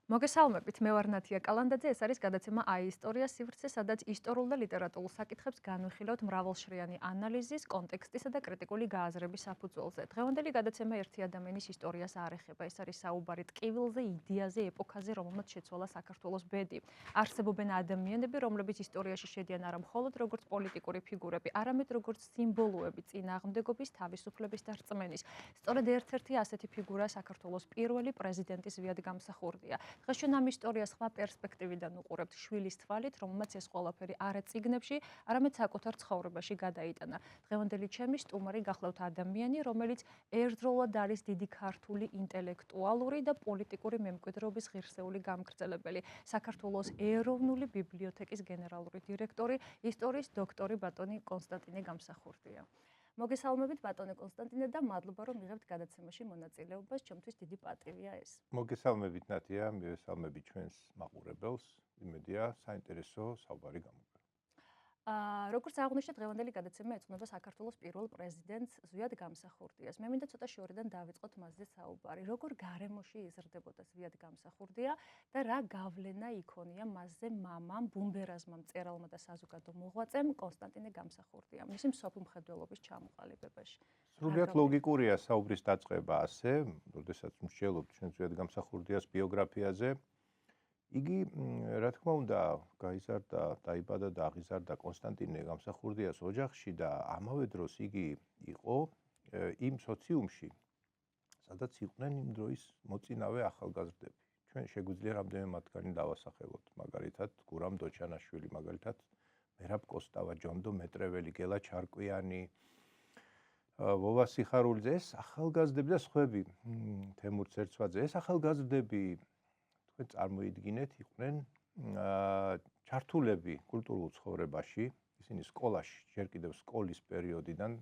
მოგესალმებით, მე ვარ ნათია კალანდაძე, ეს არის გადაცემა „აისტორია სივრცე“, სადაც ისტორიულ და ლიტერატურულ საკითხებს განვიხილავთ მრავალშრიანი ანალიზის, კონტექსტისა და კრიტიკული გააზრების საფუძველზე. დღევანდელი გადაცემა ერთი ადამიანის ისტორიას არ ეხება, ეს არის საუბარი ტკივილზე, იდეაზე, ეპოქაზე, რომელმაც შეცვალა საქართველოს ბედი. არსებობენ ადამიანები, რომლებიც ისტორიაში შედიან არა მხოლოდ როგორც პოლიტიკური ფიგურები, არამედ როგორც სიმბოლოები წინააღმდეგობის, თავისუფლების და რწმენის. სწორედ ერთ-ერთი ასეთი ფიგურა საქართველოს პირველი პრეზიდენტის ზვიად გამსახურდია. დღეს ჩვენ ამ ისტორიას სხვა პერსპექტივიდან უყურებთ შვილის თვალით, რომელმაც ეს ყველაფერი არა წიგნებში, არამედ საკუთარ ცხოვრებაში გადაიტანა. დღევანდელი ჩემი სტუმარი გახლავთ ადამიანი, რომელიც ერთდროულად არის დიდი ქართული ინტელექტუალური და პოლიტიკური მემკვიდრეობის ღირსეული გამგრძელებელი, საქართველოს ეროვნული ბიბლიოთეკის გენერალური დირექტორი, ისტორიის დოქტორი ბატონი კონსტანტინე გამსახურდია. მოგესალმებით ბატონე კონსტანტინე და მადლობა რომ მიღებთ გადაცემაში მონაწილეობას, ჩემთვის დიდი პატივია ეს. მოგესალმებით ნათია, მივესალმებით ჩვენს მაყურებელს. იმედია საინტერესო საუბარი გამოგვა. როგორც აღნიშნეთ, დღევანდელი გადაცემა ეძღვნება საქართველოს პირველ პრეზიდენტს ზვიად გამსახურდიას. მე მინდა ცოტა შორიდან დავიწყოთ მასზე საუბარი. როგორ გარემოში იზრდებოდა ზვიად გამსახურდია და რა გავლენა იქონია მასზე მამამ, ბუმბერაზმა, მწერალმა და საზოგადო მოღვაწემ კონსტანტინე გამსახურდიამ მისი მსოფლმხედველობის ჩამოყალიბებაში. სრულიად ლოგიკურია საუბრის დაწყება ასე, როდესაც მსჯელობთ ჩვენ ზვიად გამსახურდიას ბიოგრაფიაზე. იგი, რა თქმა უნდა, გაიზარდა, დაიბადა და აღიზარდა კონსტანტინე გამსახურდიას ოჯახში და ამავე დროს იგი იყო იმ სოციუმში, სადაც იყვნენ იმ დროის მოწინავე ახალგაზრდები. ჩვენ შეგვიძლია რამდენიმე მათგანი დავასახელოთ, მაგალითად, გურამ დოჩანაშვილი, მაგალითად, მერაბ კოსტავა, ჯონდო მეტრეველი, გელა ჩარკვიანი, ვოვა სიხარულიძე, ეს ახალგაზრდები და სხვები, თემურ ცერცვაძე, ეს ახალგაზრდები თქვენ წარმოიდგინეთ, იყვნენ ჩართულები კულტურულ ცხოვრებაში, ისინი სკოლაში, ჯერ კიდევ სკოლის პერიოდიდან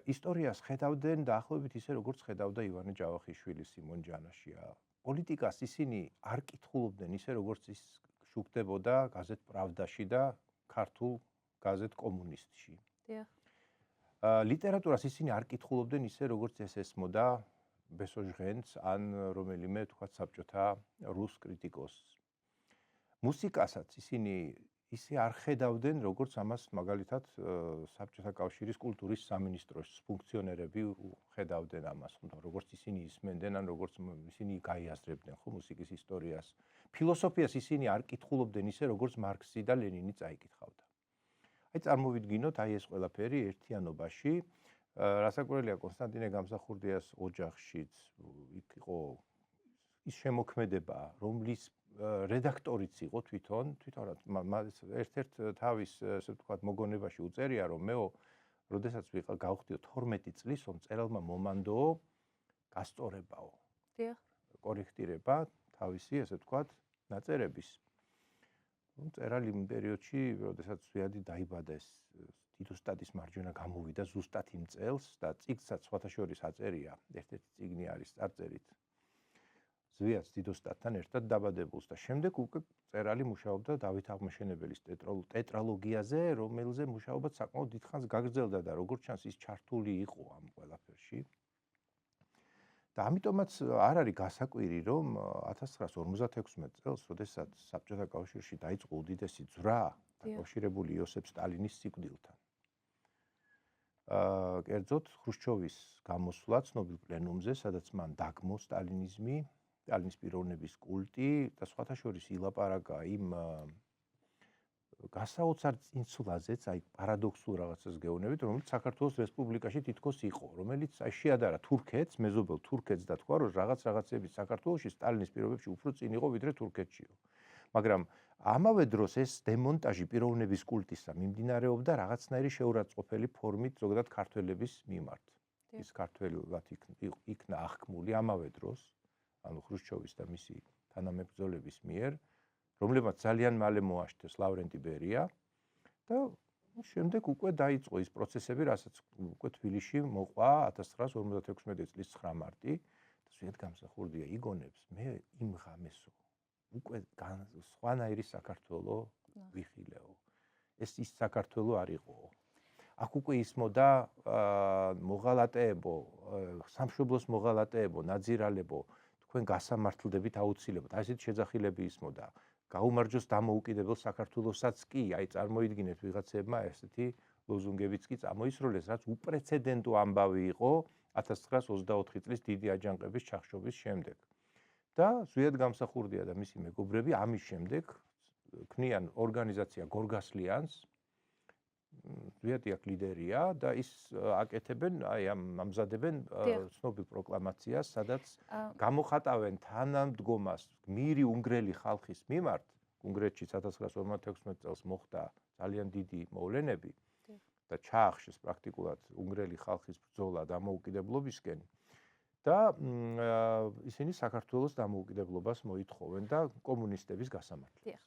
ისტორიას ხედავდნენ დაახლოებით ისე, როგორც ხედავდა ივანე ჯავახიშვილი, სიმონ ჯანაშია. პოლიტიკას ისინი არ კითხულობდნენ ისე, როგორც ის შუქდებოდა გაზეთ პრავდაში და ქართულ გაზეთ კომუნისტში. ლიტერატურას ისინი არ კითხულობდნენ ისე, როგორც ეს ესმოდა ბესოჟღენს ან რომელიმე თქვა საბჭოთა რუს კრიტიკოსს. მუსიკასაც ისინი ისე არ ხედავდნენ, როგორც ამას მაგალითად საბჭოთა კავშირის კულტურის სამინისტროს ფუნქციონერები ხედავდნენ ამას, როგორც ისინი ისმენდნენ ან როგორც ისინი გაიაზრებდნენ ხო მუსიკის ისტორიას. ფილოსოფიას ისინი არ კითხულობდნენ ისე, როგორც მარქსი და ლენინი წაიკითხავდა. აი წარმოვიდგინოთ აი ეს ყველაფერი ერთიანობაში. რასაკვირველია კონსტანტინე გამსახურდიას ოჯახშიც იქ იყო ის შემოქმედება, რომლის რედაქტორიც იყო თვითონ ერთ-ერთ თავის ესე ვთქვათ მოგონებაში უწერია, რომ მეო როდესაც გავხდიო 12 წლის, რომ მწერალმა მომანდო გასწორებაო. კორექტირება თავისი ესე ვთქვათ ნაწერების. მწერალი იმ პერიოდში, როდესაც ზვიადი დაიბადა ეს დიდოსტატის მარჯვენა გამოვიდა ზუსტად იმ წელს და წიგნსაც სხვათა შორის აწერია, ერთ-ერთი წიგნი არის წარწერით ზვიადს დიდოსტატთან ერთად დაბადებულს და შემდეგ უკვე მწერალი მუშაობდა დავით აღმაშენებელის ტეტრალოგიაზე, რომელზე მუშაობაც საკმაოდ დიდხანს გაგრძელდა და როგორც ჩანს ის ჩართული იყო ამ ყველაფერში. და ამიტომაც არ არის გასაკვირი, რომ 1956 წელს, როდესაც საბჭოთა კავშირში დაიწყო უდიდესი ძვრა დაკავშირებული იოსებ სტალინის სიკვდილთან. კერძოდ ხრუშჩოვის გამოსვლა ცნობილ პლენუმზე, სადაც მან დაგმო სტალინიზმი, სტალინის პიროვნების კულტი და სხვათა შორის ილაპარაკა იმ გასაოცარ წინსვლაზეც, აი პარადოქსულ რაღაცას გეუბნებით, რომელიც საქართველოს რესპუბლიკაში თითქოს იყო, რომელიც აი შეადარა თურქეთს, მეზობელ თურქეთს და თქვა, რომ რაღაცები საქართველოში სტალინის პირობებში უფრო წინ იყო, ვიდრე თურქეთშიო. მაგრამ ამავე დროს ეს დემონტაჟი პიროვნების კულტისა მიმდინარეობდა რაღაცნაირი შეურაცხყოფელი ფორმით ზოგადად ქართველების მიმართ. ის ქართველად იქნა აღქმული ამავე დროს, ანუ ხრუშჩოვის და მისი თანამებრძოლების მიერ, რომლებმაც ძალიან მალე მოაშთეს ლავრენტი ბერია და შემდეგ უკვე დაიწყო ის პროცესები, რასაც უკვე თბილისში მოყვა 1956 წლის 9 მარტი და ზვიად გამსახურდია იგონებს, მე იმ ღამესო უკვე სხვანაირი საქართველო ვიხილეო. ეს ის საქართველო არ იყო. აქ უკვე ისმოდა მოღალატეებო, სამშობლოს მოღალატეებო, ნაძირალებო, თქვენ გასამართლდებით აუცილებლად. აი ესეთი შეძახილები ისმოდა. გაუმარჯოს დამოუკიდებელ საქართველოსაც კი, აი წარმოიდგინეთ ვიღაცებმა ესეთი ლოზუნგებიც კი წამოისროლეს, რაც უპრეცედენტო ამბავი იყო 1924 წლის დიდი აჯანყების ჩახშობის შემდეგ. და ზვიად გამსახურდია და მისი მეგობრები ამის შემდეგ ქმნიან ორგანიზაცია გორგასლიანს. ზვიადი აქ ლიდერია და ის აკეთებენ, აი ამზადებენ ცნობილ პროკლამაციას, სადაც გამოხატავენ თანამდგომას გმირი უნგრელი ხალხის მიმართ. უნგრეთში 1956 წელს მოხდა ძალიან დიდი მოვლენები და ჩაახშეს პრაქტიკულად უნგრელი ხალხის ბრძოლა დამოუკიდებლობისკენ და ისინი საქართველოს დამოუკიდებლობას მოითხოვენ და კომუნისტების გასამართლებას.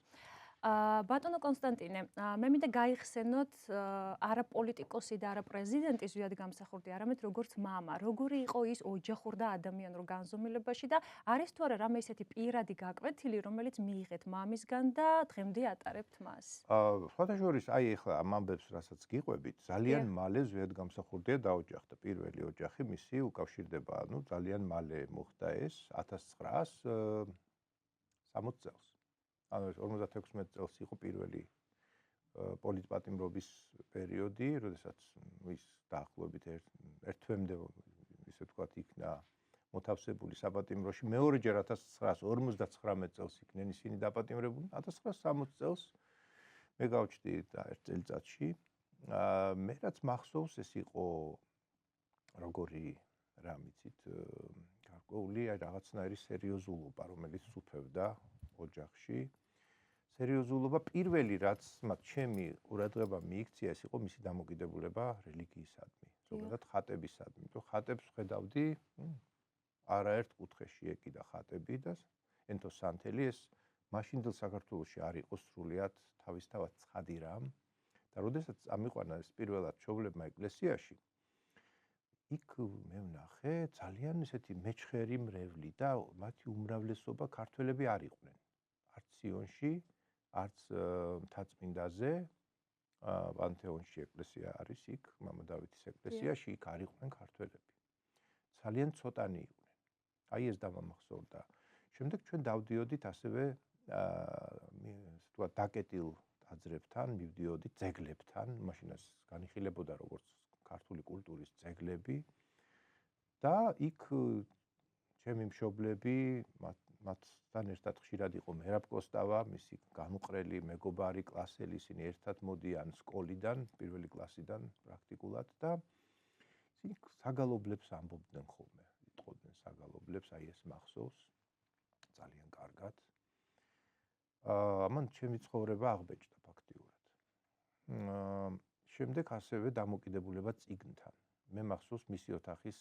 ბატონო კონსტანტინე, მე მინდა გაიხსენოთ არა პოლიტიკოსი და არა პრეზიდენტი ზვიად გამსახურდი, არამედ როგორც მამა. როგორი იყო ის ოჯახურ და ადამიანურ განზომილებაში და არის თუ არა რამე ისეთი პირადი გაკვეთილი, რომელიც მიიღეთ მამისგან და დღემდე ატარებთ მას? სხვათაშორის, აი ეხლა ამ ამბებს, რასაც გიყვებით, ძალიან მალე ზვიად გამსახურდია დაოჯახდა. პირველი ოჯახი მისი უკავშირდება, ანუ ძალიან მალე მოხდა ეს 1960 წელს. ანუ 56 წელს იყო პირველი პოლიტპატიმრობის პერიოდი, როდესაც ის დაახლოებით ერთ თვემდე ისე ვთქვათ იქნა მოთავსებული საპატიმროში. მეორეჯერ 1959 წელს იქნენ ისინი დაპატიმრებული. 1960 წელს მე გავჩდი და ერთ წელიწადში. მე რაც მახსოვს, ეს იყო როგორი რა მიცით, გარკვეული რაღაცნაირი სერიოზულობა, რომელიც სუფევდა ოჯახში. სერიოზულობა პირველი რაც მათ ჩემი ყურადღება მიიქცია, ეს იყო მისი დამოკიდებულება რელიგიისადმი, ზოგადად ხატებისადმი. იმიტომ ხატებს ხედავდი, არაერთ კუთხეში ეკიდა ხატები და ენტო სანთელი ეს მაშინდელ საქართველოში არ იყო სრულიად თავისთავად ცხადი რამ და როდესაც წამიყვანა ეს პირველად მშობლებმა ეკლესიაში, იქ მე ვნახე ძალიან ესეთი მეჩხერი მრევლი და მათი უმრავლესობა ქართველები არ იყვნენ. არც სიონში, არც მთაწმინდაზე, პანთეონში ეკლესია არის იქ, მამა დავითის ეკლესიაში, იქ არ იყვნენ ქართველები. ძალიან ცოტანი იყვნენ. აი ეს დამამახსოვრდა. შემდეგ ჩვენ დავდიოდით ასევე ვთქვათ დაკეტილ ტაძრებთან, მივდიოდით ძეგლებთან, მაშინაც განიხილებოდა როგორც ქართული კულტურის ძეგლები და იქ ჩემი მშობლები მათთან ერთად ხშირად იყო მერაბ კოსტავა, მისი განუყრელი მეგობარი, კლასელი, ისინი ერთად მოდიან სკოლიდან, პირველი კლასიდან პრაქტიკულად და ისინი საგალობლებს ამბობდნენ ხოლმე, იტყოდნენ საგალობლებს, აი ეს მახსოვს ძალიან კარგად. ამან ჩემი ცხოვრება აღბეჭდა ფაქტიურად. შემდეგ ასევე დამოკიდებულება წიგნთან. მე მახსოვს მისი ოთახის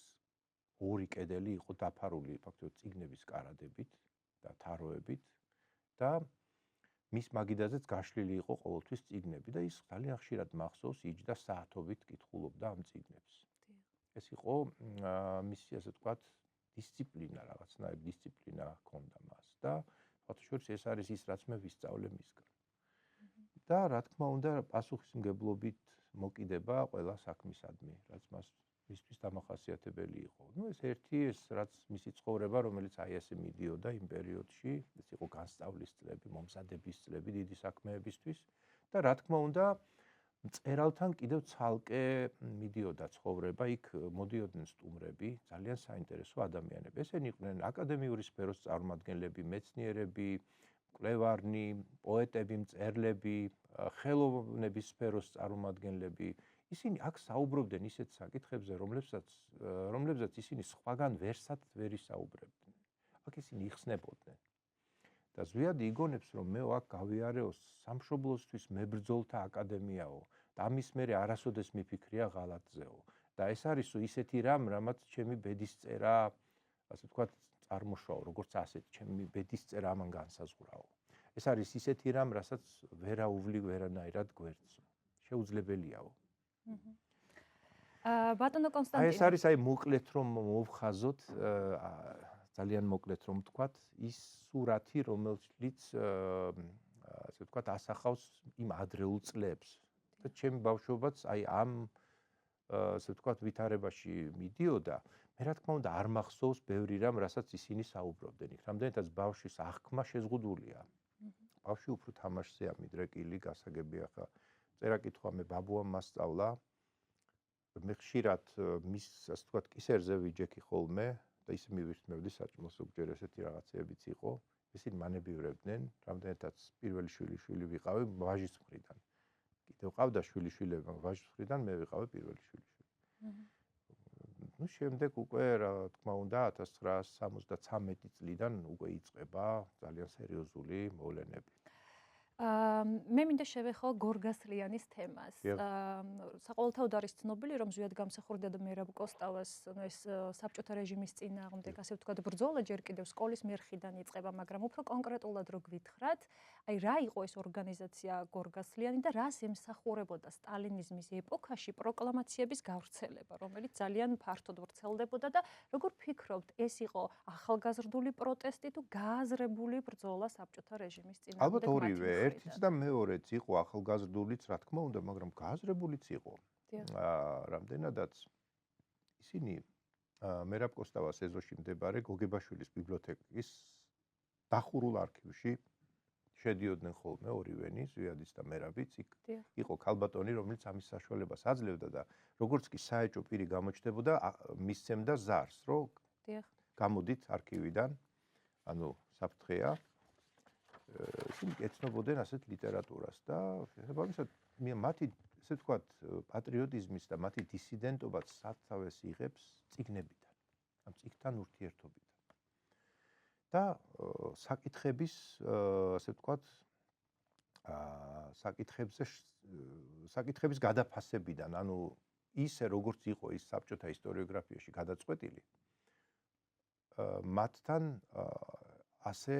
ორი კედელი იყო დაფარული ფაქტობრივად წიგნების კარადებით და თაროებით და მის მაგიდაზეც გაშლილი იყო ყოველთვის წიგნები და ის ძალიან ხშირად მახსოვს იჯდა საათობით კითხულობდა ამ წიგნებს. ეს იყო მისი ასე ვთქვათ დისციპლინა, რაღაცნაირი დისციპლინა ჰქონდა მას და ფაქტობრივად ეს არის ის რაც მე ვისწავლე მისგან. და რა თქმა უნდა პასუხისმგებლობით მოკიდება ყველა საქმისადმი, რაც მისთვის დამახასიათებელი იყო. ეს ერთი ეს რაც მისი ცხოვრება, რომელიც აი ესე მიდიოდა იმ პერიოდში, ეს იყო განსწავლის წლები, მომზადების წლები დიდი საქმეებისთვის და რა თქმა უნდა მწერალთან კიდევ ცალკე მიდიოდა ცხოვრება, იქ მოდიოდნენ სტუმრები, ძალიან საინტერესო ადამიანები. ესენი იყვნენ აკადემიური სფეროს წარმომადგენლები, მეცნიერები, მკვლევარნი, პოეტები, მწერლები, ხელოვნების სფეროს წარმომადგენლები. ისინი აქ საუბრობდნენ ისეთ საკითხებზე, რომლებზეც ისინი სხვაგან ვერ ისაუბრებდნენ. აქ ისინი იხსნებოდნენ. და ზვიადი იგონებს, რომ მე აქ გავიარეო სამშობლოსთვის მებრძოლთა აკადემიაო და ამის მერე არასოდეს მიფიქრია ღალატზეო. და ეს არის ისეთი რამ, რამაც ჩემი ბედისწერა, ასე ვთქვათ, წარმოშვა, როგორც ასეთ, ჩემი ბედისწერა ამან განსაზღვრაო. ეს არის ისეთი რამ, რასაც ვერ აუვლი ვერანაირად გვერდს. შეუძლებელიაო. ბატონო კონსტანტინე. ეს არის მოკლედ რომ მოვხაზოთ, ძალიან მოკლედ რომ ვთქვათ, ის სურათი, რომელიც ასე ვთქვათ, ასახავს იმ ადრეულ წლებს. და ჩემი ბავშვობაც ამ ასე ვთქვათ, ვითარებაში მიდიოდა. მე რა თქმა უნდა არ მახსოვს ბევრი რამ, რასაც ისინი საუბრობდნენ. იქ რამდენადაც ბავშვის აღქმა შეზღუდულია. ბავშვი უფრო თამაშზეა მიდრეკილი, გასაგებია ხა. წერა-კითხვა მე ბაბუამ მასწავლა. მე ხშირად მის ასე ვთქვათ კისერზე ვიჯექი ხოლმე და ისე მივირთმევდი საჭმელს ზოგჯერ ესეთი რაღაცეებიც იყო. ისინი მანებივრებდნენ, რამდენადაც პირველი შვილი ვიყავი ვაჟის მხრიდან. კიდევ ყავდა შვილიშვილები, მაგრამ ვაჟის მხრიდან მე ვიყავი პირველი შვილიშვილი. ну შემდეგ უკვე რა თქმა უნდა 1973 წლიდან უკვე იწყება ძალიან სერიოზული მოვლენები. მე მინდა შევეხო გორგასლიანის თემას. საყოველთაოდ არის ცნობილი, რომ ზვიად გამსახურდა და მერაბ კოსტავას ეს საბჭოთა რეჟიმის წინააღმდეგ, ასე ვთქვათ, ბრძოლა ჯერ კიდევ სკოლის მერხიდან იწყება, მაგრამ უფრო კონკრეტულად რო გვითხრათ, აი რა იყო ეს ორგანიზაცია გორგასლიანი და რას ემსახურებოდა სტალინიზმის ეპოქაში პროკლამაციების გავრცელება, რომელიც ძალიან ფართოდ ვრცელდებოდა და როგორ ფიქრობთ, ეს იყო ახალგაზრდული პროტესტი თუ გააზრებული ბრძოლა საბჭოთა რეჟიმის წინააღმდეგ? ალბათ ორივე, ერთიც და მეორეც იყო ახალგაზრდულიც, რა თქმა უნდა, მაგრამ გააზრებულიც იყო. რამდენადაც ისინი მერაბ კოსტავას ეზოში მდებარე გოგებაშვილის ბიბლიოთეკის დახურულ არქივში შედიოდნენ ხოლმე ორივენი, ზვიადიც და მერაბიც. იქ იყო ქალბატონი, რომელიც ამის საშუალებას აძლევდა და როგორც კი საეჭვო პირი გამოჩნდებოდა, მისცემდა ზარს, რომ გამოდით არქივიდან, ანუ საფრთხეა. ისინი ეცნობოდნენ ასეთ ლიტერატურას და შესაბამისად მათი ესე ვთქვათ პატრიოტიზმის და მათი დისიდენტობაც სათავეს იღებს წიგნებიდან, ამ წიგნთან ურთიერთობიდან. და საკითხების ასე ვთქვათ საკითხების გადაფასებიდან, ანუ ისე როგორც იყო ის საბჭოთა ისტორიოგრაფიაში გადაწყვეტილი, მათთან ასე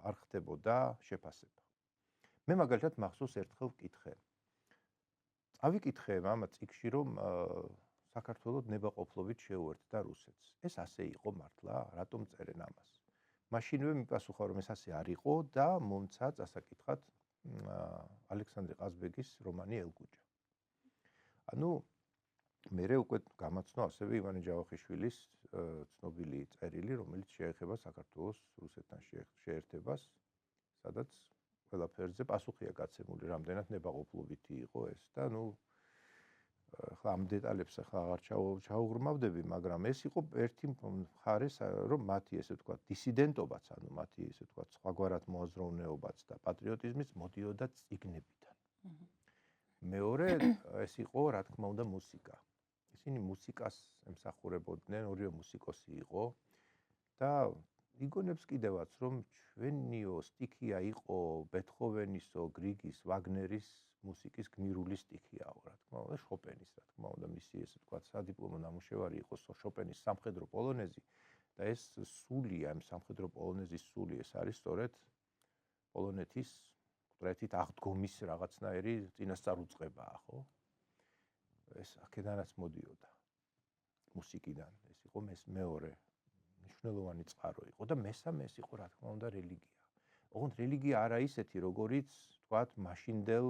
არ ხდებოდა შეფასება. მე მაგალითად მახსოვს ერთხელ ვკითხე. წავიკითხე ამ წიგნში, რომ საქართველოს ნებაყოფლობით შეუერთდა რუსეთს. ეს ასე იყო მართლა? რატომ წერენ ამას? მაშინვე მიპასუხა, რომ ეს ასე არ იყო და მომცა წასაკითხად ალექსანდრე ყაზბეგის რომანი ელგუჯა. ანუ მერე უკვე გამაცნო ასევე ივანე ჯავახიშვილის ცნობილი წერილი, რომელიც შეეხება საქართველოს რუსეთთან შეერთებას, სადაც ყველაფერზე პასუხია გაცემული, რამდენად ნებაყოფლობითი იყო ეს და ახლა ამ დეტალებს ახლა აღარ ჩაუღრმავდები, მაგრამ ეს იყო ერთი მხარე, რომ მათი ესე ვთქვათ დისიდენტობაც, ანუ მათი ესე ვთქვათ სხვაგვარად მოაზროვნეობაც და პატრიოტიზმიც მოდიოდა წიგნებიდან. მეორე ეს იყო რა თქმა უნდა მუსიკა. ისინი მუსიკას ემსახურებოდნენ, ორივე მუსიკოსი იყო და იგონებს კიდევაც, რომ ჩვენიო სტიქია იყო ბეთჰოვენისო, გრიგის, ვაგნერის მუსიკის გმირული სტიქიაო, რა თქმა უნდა, შოპენის, რა თქმა უნდა, მისი ესე ვთქვათ სადიპლომო ნამუშევარი იყო შოპენის სამხედრო პოლონეზი და ეს სულია, ამ სამხედრო პოლონეზის სული, ეს არის სწორედ პოლონეთის კვრეთით აღდგომის რაღაცნაირი წინასწარუწყებაა, ხო? ეს აქედანაც მოდიოდა მუსიკიდან, ეს იყო მეორე მნიშვნელოვანი წყარო იყო და მესამე ეს იყო რა თქმა უნდა რელიგია. ოღონდ რელიგია არა ისეთი, როგორიც თქვათ მაშინდელ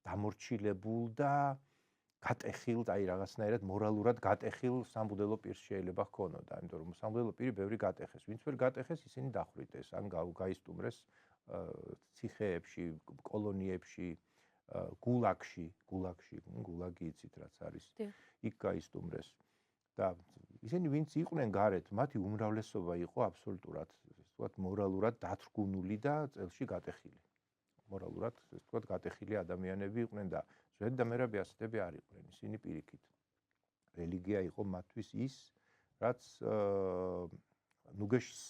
დამორჩილებულ და გატეხილ, აი რაღაცნაირად მორალურად გატეხილ სამბუდელო პირს შეიძლება ჰქონოდა, იმიტომ რომ სამბუდელო პირი ბევრი გატეხეს, ვინც ვერ გატეხეს, ისინი დახვრიტეს, ან გაისტუმრეს ციხეებში, კოლონიებში, გულაგში, გულაგი იცით რაც არის. იქ გაისტუმრეს. და ისინი ვინც იყვნენ გარეთ, მათი უმრავლესობა იყო აბსოლუტურად, ასე ვთქვათ, მორალურად დათრგუნული და წელში გატეხილი. მორალურად, ასე ვთქვათ, გატეხილი ადამიანები იყვნენ და ზვიად და მერაბი ასეთები არ იყვნენ, ისინი პირიქით. რელიგია იყო მათთვის ის, რაც ნუგეშს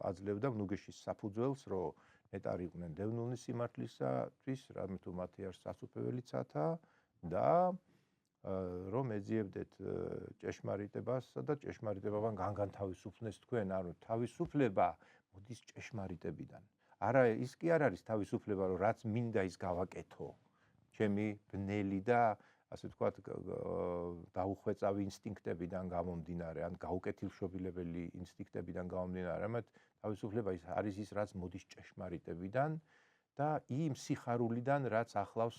აძლევდა ნუგეშის საფუძველს, რომ ნეტარიყვნენ დევნილნის სიმართლისათვის, რამე თუ მათი არ სასუფეველიცათა და რომ ეძიებდეთ ჭეშმარიტებასა და ჭეშმარიტებამ განთავისუფლნეს თქვენ, ანუ თავისუფლება მოდის ჭეშმარიტებიდან. არა, ის კი არ არის თავისუფლება, რომ რაც მინდა ის გავაკეთო. ჩემი ბნელი და ასე ვთქვათ დაუხვეწავი ინსტინქტებიდან გამომდინარე, ან გაუკეთილშობილებელი ინსტინქტებიდან გამომდინარე, მაგრამ თავისუფლება ის არის ის, რაც მოდის ჭეშმარიტებიდან და იმ სიხარულიდან, რაც ახლავს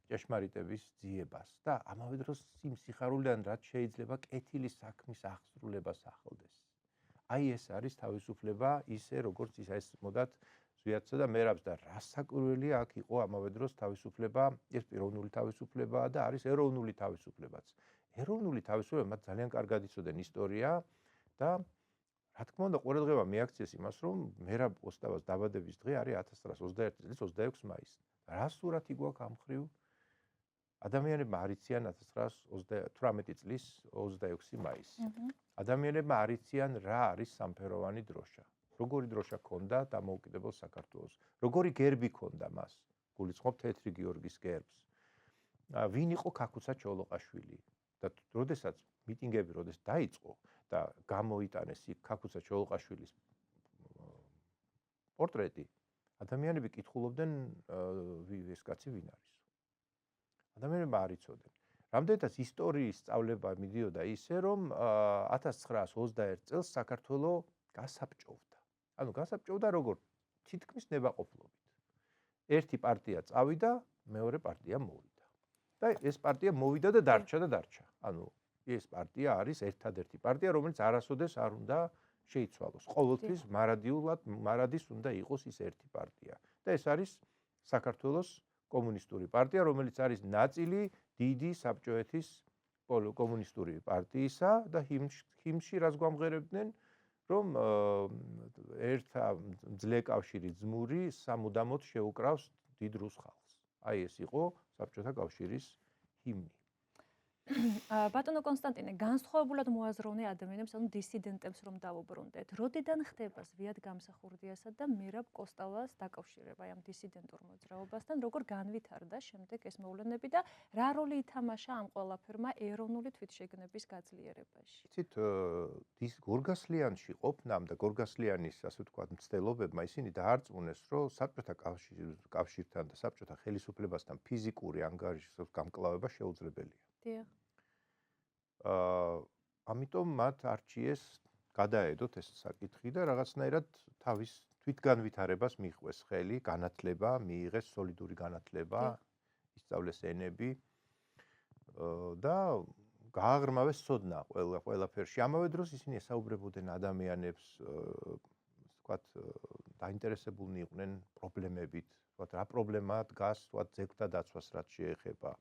ჭეშმარიტების ძიებას და ამავე დროს იმ სიხარულიდან რაც შეიძლება კეთილის საქმის აღსრულებას ახლდეს. აი ეს არის თავისუფლება ისე როგორც ის მოდათ ზვიათსა და მერაბს და რასაკვირველია აქ იყო ამავე დროს თავისუფლება, ეს პიროვნული თავისუფლებაა და არის ეროვნული თავისუფლებაც. ეროვნული თავისუფლება მათ ძალიან კარგად იცოდნენ ისტორია და რა თქმა უნდა ყოველდღიურობა მიაქციეს იმას, რომ მერაბ ოსტავას დაბადების დღე არის 1921 წლის 26 მაისი. რა სურათი გვაქვს ამ მხრივ? ადამიანებმა არ იციან 1918 წლის 26 მაისი. ადამიანებმა არ იციან რა არის სამფეროვანი დროშა. როგორი დროშა ჰქონდა დამოუკიდებელ საქართველოს. როგორი გერბი ჰქონდა მას. გულისხმობ თეთრი გიორგის გერბს. ვინ იყო ქაქუცა ჩოლოყაშვილი და როდესაც მიტინგები დაიწყო და გამოიტანეს იქ ქაქუცა ჩოლოყაშვილის პორტრეტი, ადამიანები კითხულობდნენ ეს კაცი ვინ არის. ადამიანებმა არ იცოდნენ. რამდენადაც ისტორიის სწავლება მიდიოდა ისე, რომ 1921 წელს საქართველოს გასაბჭოვდა. ანუ გასაბჭოვდა როგორ? თითქმის ნებაყოფლობით. ერთი პარტია წავიდა, მეორე პარტია მოვიდა. და ეს პარტია მოვიდა და დარჩა. ანუ ეს პარტია არის ერთადერთი პარტია, რომელიც არასოდეს არ უნდა შეიცვალოს. ყოველთვის მარადის უნდა იყოს ის ერთი პარტია. და ეს არის საქართველოს კომუნისტური პარტია, რომელიც არის ნაწილი დიდი საბჭოეთის კომუნისტური პარტიისა და ჰიმნში რაც გვამღერებდნენ, რომ ერთა მძლე კავშირი ძმური სამუდამოდ შეუკრავს დიდ რუს ხალხს. აი ეს იყო საბჭოთა კავშირის ჰიმნი. ბატონო კონსტანტინე, განსხვავებულად მოაზროვნე ადამიანებს, ანუ დისიდენტებს რომ დავუბრუნდეთ. როდიდან ხდება ზვიად გამსახურდიასა და მერაბ კოსტავას დაკავშირება ამ დისიდენტურ მოძრაობასთან, როგორ განვითარდა შემდეგ ეს მოვლენები და რა როლი ითამაშა ამ ყველაფერმა ეროვნული თვითშეგნების გაძლიერებაში? იცით, გორგასლიანში ყოფნამ და გორგასლიანის, ასე ვთქვათ, მცდელობებმა ისინი დაარწმუნეს, რომ საბჭოთა კავშირთან და საბჭოთა ხელისუფლებასთან ფიზიკური ანგარიშის გამკლავება შეუძლებელია. დიახ. ამიტომ მათ არჩიეს გადაედოთ ეს საკითხი და რაღაცნაირად თავის თვითგანვითარებას მიიღეს ხელი, განათლება, მიიღეს სოლიდური განათლება, ისწავლეს ენები და გააღრმავეს ცოდნა ყველაფერში. ამავე დროს ისინი ესაუბრებოდნენ ადამიანებს, ვთქვათ, დაინტერესებულნი იყვნენ პრობლემებით, ვთქვათ, რა პრობლემა დგას, ვთქვათ, ძეგლთა დაცვას რაც შეეხება.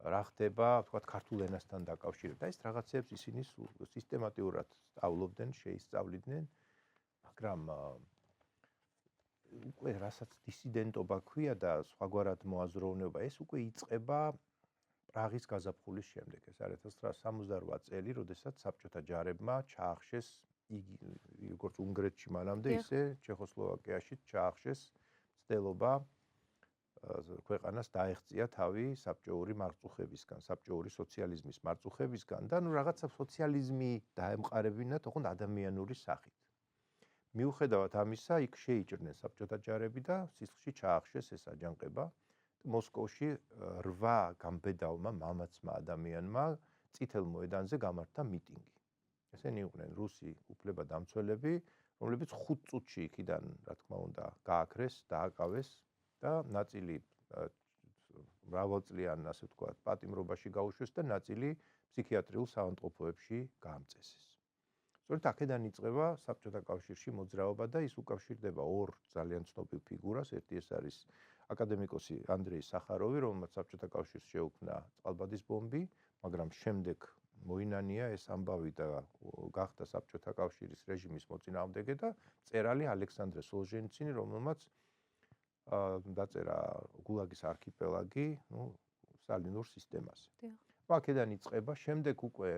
რა ხდება, ვთქვათ, ქართულ ენასთან დაკავშირებით. და ეს რაღაცებს ისინი სისტემატიურად სწავლობდნენ, შეისწავლიდნენ, მაგრამ უკვე რასაც დისიდენტობა ქვია და სხვაგვარად მოაზროვნება, ეს უკვე იწყება პრაღის გაზაფხულის შემდეგ. ეს არის 1968 წელი, როდესაც საბჭოთა ჯარებმა ჩაახშეს როგორც უნგრეთში მანამდე, ისე ჩეხოსლოვაკიაში ჩაახშეს მცდელობა ქვეყანას დაეღწია თავი საბჭოური მარწუხებისგან, საბჭოური სოციალიზმის მარწუხებისგან და რაღაცა სოციალიზმი დაემყარებინა თქო ადამიანური სახით. მიუხედავად ამისა, იქ შეიჭრნენ საბჭოთა ჯარები და სისხლში ჩაახშეს ეს აჯანყება. მოსკოვში 8 გამბედავმა მამაცმა ადამიანმა წითელ მოედანზე გამართა მიტინგი. ესენი იყვნენ რუსი უფლებადამცველები, რომლებიც 5 წუთში იქიდან, რა თქმა უნდა, გააქრეს, დააკავეს და ნაწილი მრავალწლიან, ასე ვთქვათ, პატიმრობაში გაუშვეს და ნაწილი ფსიქიატრიულ საავადმყოფოებში გაამწესეს. სწორედ აქედან იწყება საბჭოთა კავშირში მოძრაობა და ის უკავშირდება ორ ძალიან ცნობილ ფიგურას. ერთი ეს არის აკადემიკოსი ანდრეი სახაროვი, რომელმაც საბჭოთა კავშირს შეუქმნა წყალბადის ბომბი, მაგრამ შემდეგ მოინანია ეს ამბავი და გახდა საბჭოთა კავშირის რეჟიმის მოწინააღმდეგე და მწერალი ალექსანდრე სოლჟენიცინი, რომელმაც დაწერა გულაგის არქიპელაგი, სტალინურ სისტემაზე. აქედან იწყება, შემდეგ უკვე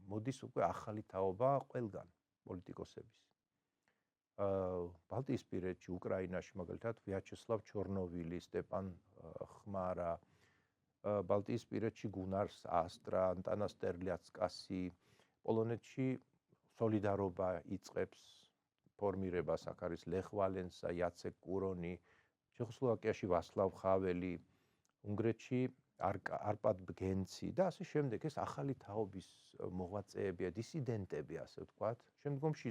მოდის ახალი თაობა ყველგან პოლიტიკოსების. ბალტიისპირეთში, უკრაინაში, მაგალითად, ვიაჩესლავ ჩორნოვილი, სტეპან ხმარა, ბალტიისპირეთში გუნარს ასტრა, ანტანას ტერლიაცკასი, პოლონეთში სოლიდარობა იწყებს ფორმირებას, აქ არის ლეხ ვალენსა, იაცეკ კურონი, ჩეხოსლოვაკიაში ვასლავ ხაველი, უნგრეთში არპად ბგენცი და ასე შემდეგ. ეს ახალი თაობის მოღვაწეებია, დისიდენტები, ასე ვთქვათ. შემდგომში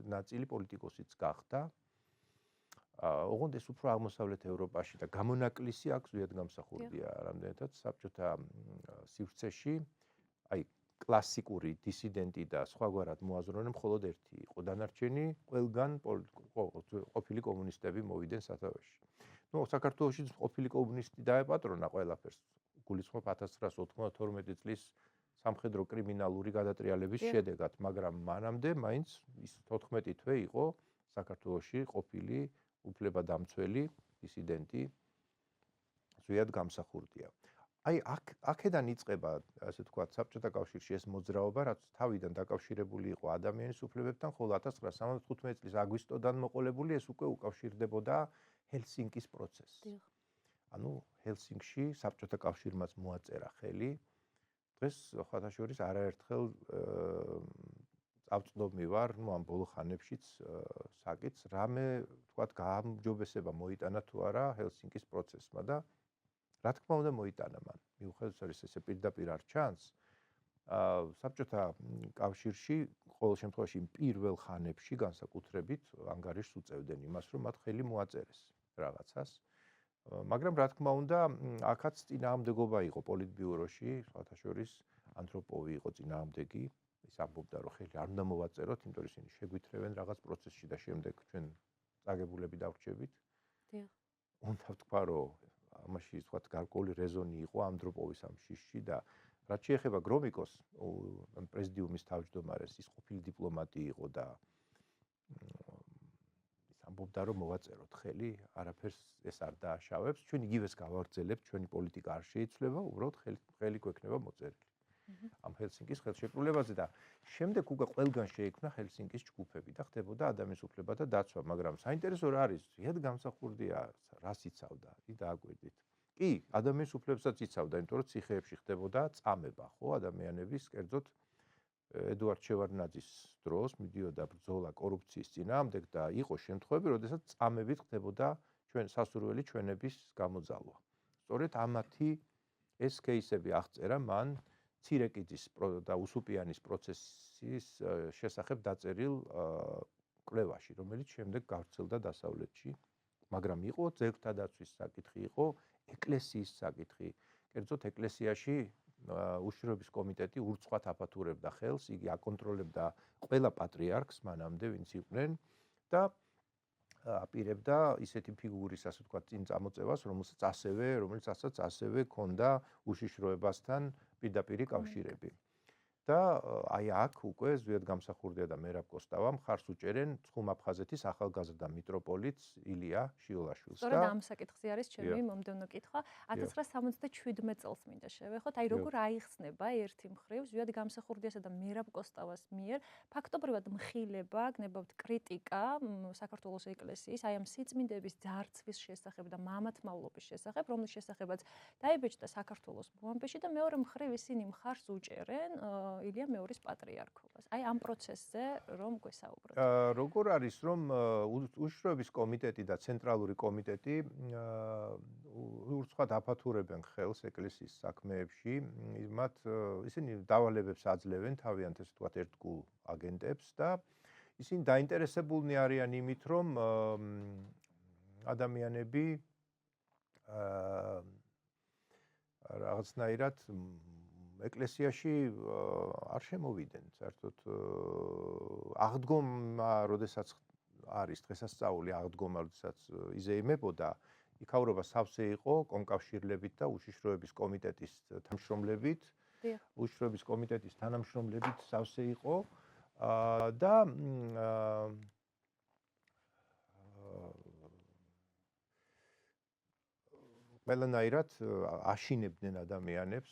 ნაწილი პოლიტიკოსიც გახდა ოღონდ ეს უფრო აღმოსავლეთ ევროპაში და გამონაკლისი აქვს ზვიადგამსახურდია რამდენადაც საბჭოთა სივრცეში აი კლასიკური დისიდენტი და სხვაგვარად მოაზროვნე მხოლოდ ერთი იყო დანარჩენი ყველგან ყოფილი კომუნისტები მოვიდნენ სათავეში. ნუ საქართველოში ყოფილი კომუნისტი დაეპატრონა ყველაფერს გულისხმობ 1992 წლის სამხედრო კრიმინალური გადატრიალების შედეგად, მაგრამ მანამდე მაინც ის 14 თვე იყო საქართველოში ყოფილი უფლებადამცველი დისიდენტი ზვიადგამსახურდია. აი აქედან იწყება, ასე ვთქვათ, საბჭოთა კავშირში ეს მოძრაობა, რაც თავიდან დაკავშირებული იყო ადამიანის უფლებებთან, ხოლო 1975 წლის აგვისტოდან მოყოლებული ეს უკვე უკავშირდებოდა ჰელსინკის პროცესს. ანუ ჰელსინკში საბჭოთა კავშირმაც მოაწერა ხელი. დღეს ხათაშორის არაერთხელ წავწდომი ვარ, ნუ ამ ბოლო ხანებშიც საკითხს, რამე ვთქვათ, გაამჯობესება მოიტანა თუ არა ჰელსინკის პროცესმა და რა თქმა უნდა მოიტანა მან. მიუხედავად არის ესე პირდაპირ არ ჩანს, საბჭოთა კავშირში ყოველ შემთხვევაში პირველ ხანებში განსაკუთრებით ანგარიშს უწევდნენ იმას, რომ მათ ხელი მოაწერეს რაღაცას. მაგრამ რა თქმა უნდა, აქაც წინააღმდეგობა იყო პოლიტბიუროში, სხვათა შორის ანთროპოვი იყო წინააღმდეგი, ის ამბობდა, რომ ხელი არ უნდა მოვაწეროთ, იმიტომ რომ ისინი შეგვითრევენ რაღაც პროცესში და შემდეგ ჩვენ წაგებულები დავრჩებით. დიახ. უნდა ვთქვა, რომ ამაში ვთქვათ, გარკვეული რეზონი იყო ანთროპოვის ამ შიშში და რაც შეეხება გრომიკოს, პრეზიდიუმის თავმჯდომარეს, ის ყოფილი დიპლომატი იყო და ამბობდა რომ მოვაწეროთ ხელი, არაფერს ეს არ დააშავებს, ჩვენ იგივეს გავაგრძელებთ, ჩვენი პოლიტიკა არ შეიცვლება, უბრალოდ ხელი გვექნება მოწერილი. ამ ჰელსინკის ხელშეკრულებაზე და შემდეგ უკვე ყველგან შეიქმნა ჰელსინკის ჯგუფები და ხდებოდა ადამიანის უფლებათა დაცვა, მაგრამ საინტერესო რა არის, ზვიადგამსახურდია რას იცავდა, დააკვირდით. კი, ადამიანის უფლებსაც იცავდა, იმიტომ რომ ციხეებში ხდებოდა წამება, ხო, ადამიანების, კერძოდ ედუარდ შევარდნაძის დროს მიდიოდა ბრძოლა კორუფციის წინააღმდეგ და იყო შემთხვევები, როდესაც წამებით ხდებოდა სასურველი ჩვენების გამოძალვა. სწორედ ამათი ეს кейსები აღწერა მან ცირეკიძის და უსუპიანის პროცესის შესახებ დაწერილ კვლევაში, რომელიც შემდეგ გავრცელდა დასავლეთში, მაგრამ იყო ძეგლთა დაცვის საკითხი, იყო ეკლესიის საკითხი. კერძოდ ეკლესიაში უშიშროების კომიტეტი ურცხვად აფათურებდა ხელს, იგი აკონტროლებდა ყველა პატრიარქს მანამდე, ვინც იყვნენ და აპირებდა ისეთი ფიგურის, ასე ვთქვათ, წინ წამოწევას, რომელიც ასევე ჰქონდა უშიშროებასთან პირდაპირი კავშირები. და აი აქ უკვე ზვიადგამსახურდია და მერაბ კოსტავა მხარს უჭერენ ცხუმ-აფხაზეთის ახალგაზრდა მიტროპოლიტს ილია შიოლაშვილს. სწორედ ამ საკითხზე არის ჩემი მომდევნო კითხვა. 1977 წელს მინდა შევეხოთ, აი როგორ აიხსნება ერთი მხრივ ზვიადგამსახურდიასა და მერაბ კოსტავას მიერ ფაქტობრივად მხილება, გნებავთ კრიტიკა საქართველოს ეკლესიის, აი ამ სიწმინდების ძარცვის შესახებ და მამათმავლობის შესახებ, რომლის შესახებაც დაიბეჭდა საქართველოს ბომბეში და მეორე მხრივ ისინი მხარს უჭერენ ილია მეორის პატრიარქობას. აი ამ პროცესზე რომ გვესაუბროთ. როგორ არის რომ უშიშროების კომიტეტი და ცენტრალური კომიტეტი ურცხვად აფათურებენ ხელს ეკლესიის საქმეებში, ისინი დავალებებს აძლევენ თავიანთ ესე ვთქვათ ერთგულ აგენტებს და ისინი დაინტერესებულნი არიან იმით, რომ ადამიანები რაღაცნაირად ეკლესიაში არ შემოვიდნენ, საერთოდ აღდგომა, როდესაც არის დღესასწაული აღდგომა, როდესაც იზეიმებოდა, იქაურობა სავსე იყო კომკავშირლებით და უშიშროების კომიტეტის თანამშრომლებით. უშიშროების კომიტეტის თანამშრომლებით სავსე იყო და ყველანაირად აშინებდნენ ადამიანებს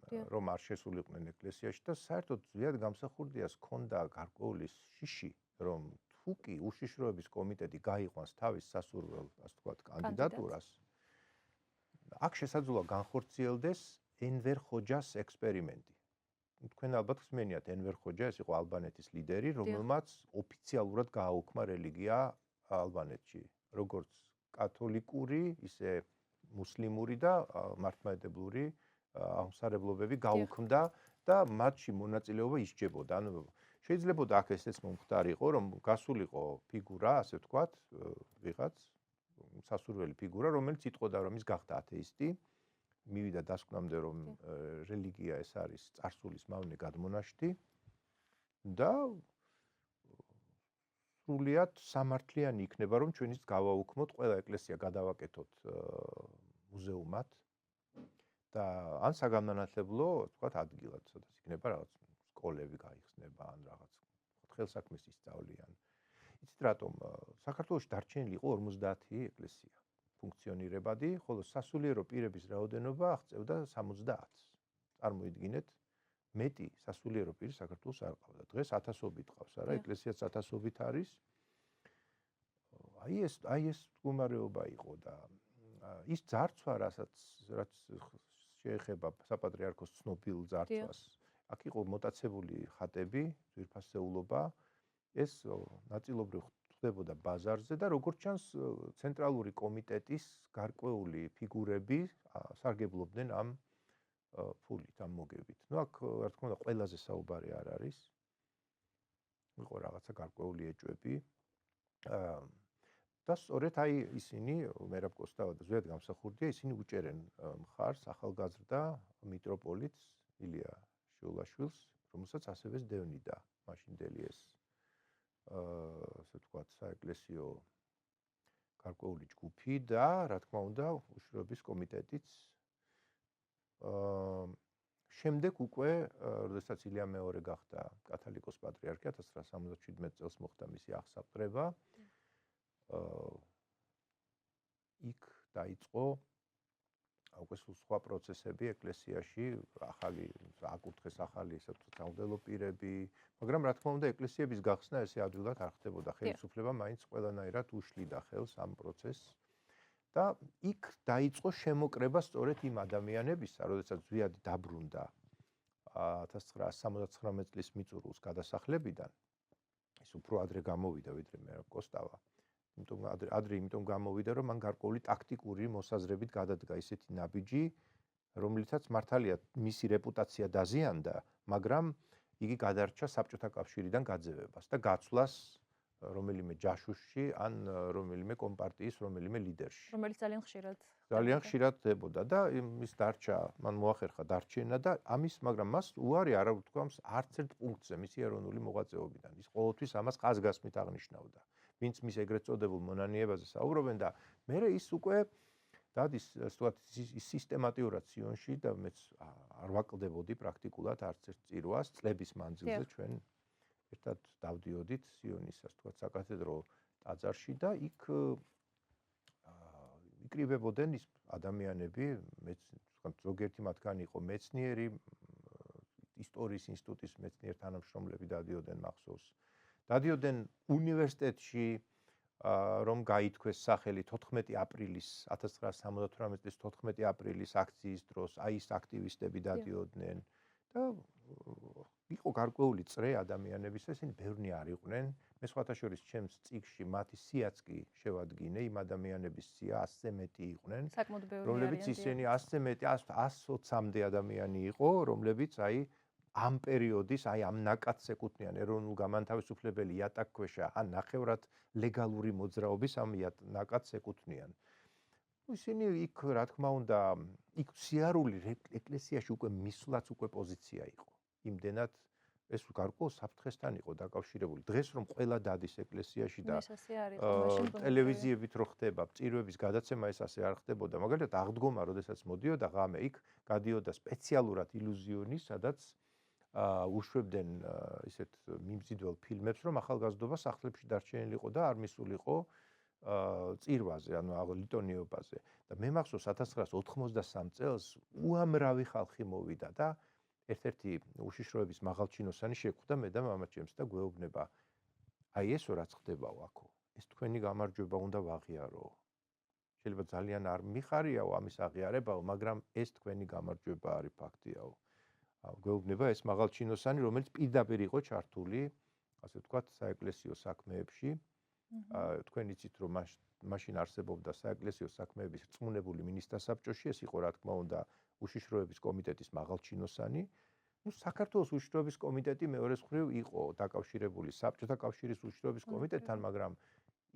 რომ არ შესულიყვნენ ეკლესიაში და საერთოდ ზვიადგამსახურდიას ჰქონდა გარკვეული შიში, რომ თუ კი უშიშროების კომიტეტი გაიყვანს თავის სასურველ, ასე ვთქვათ, კანდიდატურას, აქ შესაძლოა განხორციელდეს ენვერ ხოჯას ექსპერიმენტი. თქვენ ალბათ ხსმენიათ ენვერ ხოჯა, ეს იყო ალბანეთის ლიდერი, რომელმაც ოფიციალურად გააუქმა რელიგია ალბანეთში, როგორც კათოლიკური, ისე მუსლიმური და აღმსარებლობები გაუქმდა და მათში მონაწილეობა ისჯებოდა. ანუ შეიძლება აქ ესეც მომხდარი იყო, რომ გასულიყო ფიგურა, ასე ვთქვათ, ვიღაც სასურველი ფიგურა, რომელიც იტყოდა, რომ ის გახდა ათეისტი, მივიდა დასკვნამდე, რომ რელიგია ეს არის წარსულის მავნე გადმონაშთი და სრულიად სამართლიანი იქნება, რომ ჩვენიც გავაუქმოთ, ყველა ეკლესია გადავაკეთოთ მუზეუმად და ან საგანმანათლებლო, ვთქვათ, ადგილად, სადაც იქნება რაღაც სკოლები გაიხსნება, ან რაღაც ხელსაქმეს ისწავლიან. იცით რატომ? საქართველოში დარჩენილი იყო 50 ეკლესია ფუნქციონირებადი, ხოლო სასულიერო პირების რაოდენობა აღწევდა 70-ს. წარმოიდგინეთ, მეტი სასულიერო პირი საქართველოს არ ყავდა. დღეს 1000-ობით ყავს, არა, ეკლესიაც 1000-ობით არის. აი ეს მდგომარეობა იყო და ის ძარცვა, რაც შეეხება საპატრიარქოს ცნობილ ძარცვას, აქ იყო მოტაცებული ხატები, ძვირფასეულობა, ეს ნაწილობრივ ხდებოდა ბაზარზე და როგორც ჩანს, ცენტრალური კომიტეტის გარკვეული ფიგურები სარგებლობდნენ ამ ფულით, ამ მოგებით. ნუ აქ რა თქმა უნდა ყველაზე საუბარი არ არის. იყო რაღაცა გარკვეული ეჭვები. და სწორედ აი ისინი, მერაბ კოსტავა და ზვიად გამსახურდია, ისინი უჭერენ მხარს ახალგაზრდა მიტროპოლიტს ილია შიულაშვილს, რომელსაც ასევე სდევნიდა მაშინდელი ეს ასე ვთქვათ, საეკლესიო გარკვეული ჯგუფი და რა თქმა უნდა, უშიშროების კომიტეტიც შემდეგ უკვე, როდესაც ილია მეორე გახდა კათალიკოს პატრიარქი 1977 წელს მოხდა მისი აღსაყრება. იქ დაიწყო უკვე სხვა პროცესები ეკლესიაში, ახალი აკურთხეს ახალი ესე ვთქვათ სამღვდელო პირები, მაგრამ რა თქმა უნდა ეკლესიების გახსნა ესე ადვილად არ ხდებოდა. ხელისუფლება მაინც ყველანაირად უშლიდა ხელს ამ პროცესს და იქ დაიწყო შემოკრება სწორედ იმ ადამიანებისა, როდესაც ზვიადი დაბრუნდა 1979 წლის მიწურულს გადასახლებიდან, ის უფრო ადრე გამოვიდა ვიდრე მერაბ კოსტავა. იმიტომ გამოვიდა, რომ მან გარკვეული ტაქტიკური მოსაზრებით გადადგა ისეთი ნაბიჯი, რომლითაც მართალია მისი რეპუტაცია დაზიანდა, მაგრამ იგი გადარჩა საბჭოთა კავშირიდან გაძევებას და გაცვლას რომელიმე ჯაშუშში ან რომელიმე კომპარტიის რომელიმე ლიდერში. რომელიც ძალიან ხშირად ხდებოდა და ის დარჩა, მან მოახერხა დარჩენა და მაგრამ მას უარი არ უთქვამს არც ერთ პუნქტზე მისი ეროვნული მოღვაწეობიდან. ის ყოველთვის ამას ხაზგასმით აღნიშნავდა. ვინც მის ეგრეთ წოდებულ მონანიებაზე საუბრობენ და მერე ის უკვე დადის სისტემატიურად სიონში და მეც არ ვაკლდებოდი პრაქტიკულად არც ერთ წირვას წლების მანძილზე ჩვენ ერთად დავდიოდით სიონის ასე ვთქვათ საკათედრო ტაძარში და იქ იკრიბებოდნენ ის ადამიანები, ზოგიერთი მათგანი იყო მეცნიერი, ისტორიის ინსტიტუტის მეცნიერ თანამშრომლები დადიოდნენ მახსოვს. დადიოდნენ უნივერსიტეტში, რომ გაითქვეს სახელი 14 აპრილის 1978 წლის 14 აპრილის აქციის დროს, აი ეს აქტივისტები დადიოდნენ და იყო გარკვეული წრე ადამიანების, ისინი ბევრნი არ იყვნენ. მე სხვათა შორის ჩემს წიგნში მათი სიაც კი შევადგინე, იმ ადამიანების სია 100-ზე მეტი იყვნენ, რომლებიც ისინი 100-ზე მეტი 120-მდე ადამიანი იყო, რომლებიც აი ამ პერიოდის, აი ამ ნაკადს ეკუთვნიან ეროვნულ გამანთავისუფლებელი იატაკქვეშა, ან ნახევრად ლეგალური მოძრაობის ამ ნაკადს ეკუთვნიან. ისინი იქ, რა თქმა უნდა, იქ სიარული ეკლესიაში უკვე მისვლაც უკვე პოზიცია იყო. იმდენად ეს გარკვეულ საფრთხესთან იყო დაკავშირებული. დღეს რომ ყველა დადის ეკლესიაში და ტელევიზიებით რო ხდება, წირვების გადაცემა ეს ასე არ ხდებოდა. მაგალითად, აღდგომა, როდესაც მოდიოდა ღამე, იქ გადიოდა სპეციალურად ილუზიონი, სადაც უშვებდნენ ისეთ მიმზიდველ ფილმებს, რომ ახალგაზრდობა სახლებში დარჩენილიყო და არ მისულიყო წირვაზე, ანუ ლიტონიობაზე. და მე მახსოვს 1983 წელს უამრავი ხალხი მოვიდა და ერთ-ერთი უშიშროების მაღალჩინოსანი შეხვდა მე და მამაჩემს და გვეუბნება, აი ესო რაც ხდებაო აქო, ეს თქვენი გამარჯვება უნდა ვაღიარო. შეიძლება ძალიან არ მიხარიაო ამის აღიარებაო, მაგრამ ეს თქვენი გამარჯვება არის ფაქტიაო. გვეუბნება ეს მაღალჩინოსანი, რომელიც პირდაპირ იყო ჩართული, ასე ვთქვათ, საეკლესიო საქმეებში. თქვენ იცით, რომ მაშინ არსებობდა საეკლესიო საქმეების რწმუნებული მინისტრთა საბჭოში, ეს იყო რა თქმა უნდა უშიშროების კომიტეტის მაღალჩინოსანი საქართველოს უშიშროების კომიტეტი მეორე მხრივ იყო დაკავშირებული საბჭოთა კავშირის უშიშროების კომიტეტთან, მაგრამ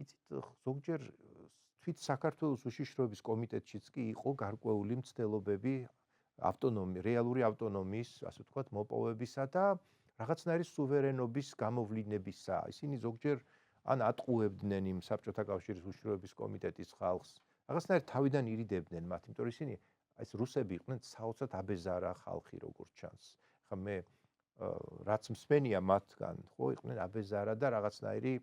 იცით ზოგჯერ თვით საქართველოს უშიშროების კომიტეტშიც კი იყო გარკვეული მცდელობები რეალური ავტონომიის, ასე ვთქვათ, მოპოვებისა და რაღაცნაირი სუვერენობის გამოვლინებისა. ისინი ზოგჯერ ან ატყუებდნენ იმ საბჭოთა კავშირის უშიშროების კომიტეტის ხალხს, რაღაცნაირად თავიდან ირიდებდნენ მათ, იმიტომ რომ ისინი ეს რუსები იყვნენ საოცრად აბეზარა ხალხი, როგორც ჩანს. ხა მე რაც მსმენია მათგან, ხო, იყვნენ აბეზარა და რაღაცნაირი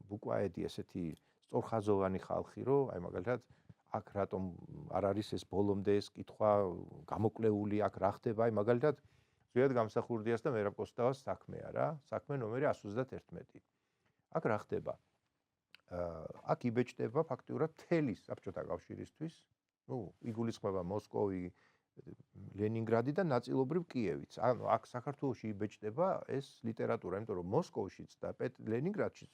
ბუკვაედი ესეთი სწორხაზოვანი ხალხი, რომ აი მაგალითად აქ რატომ არ არის ეს ბოლომდე ეს კითხვა გამოკლეული, აქ რა ხდება, აი მაგალითად ზვიად გამსახურდიას და მერაბ კოსტავას საქმეა რა, საქმე ნომერი 131. აქ რა ხდება? აქ იბეჭდება ფაქტიურად მთელი საბჭოთა კავშირისთვის, იგულისხმება მოსკოვი, ლენინგრადი და ნაწილობრივ კიევიც. ანუ აქ საქართველოში იბეჭდება ეს ლიტერატურა, იმიტომ რომ მოსკოვშიც და ლენინგრადშიც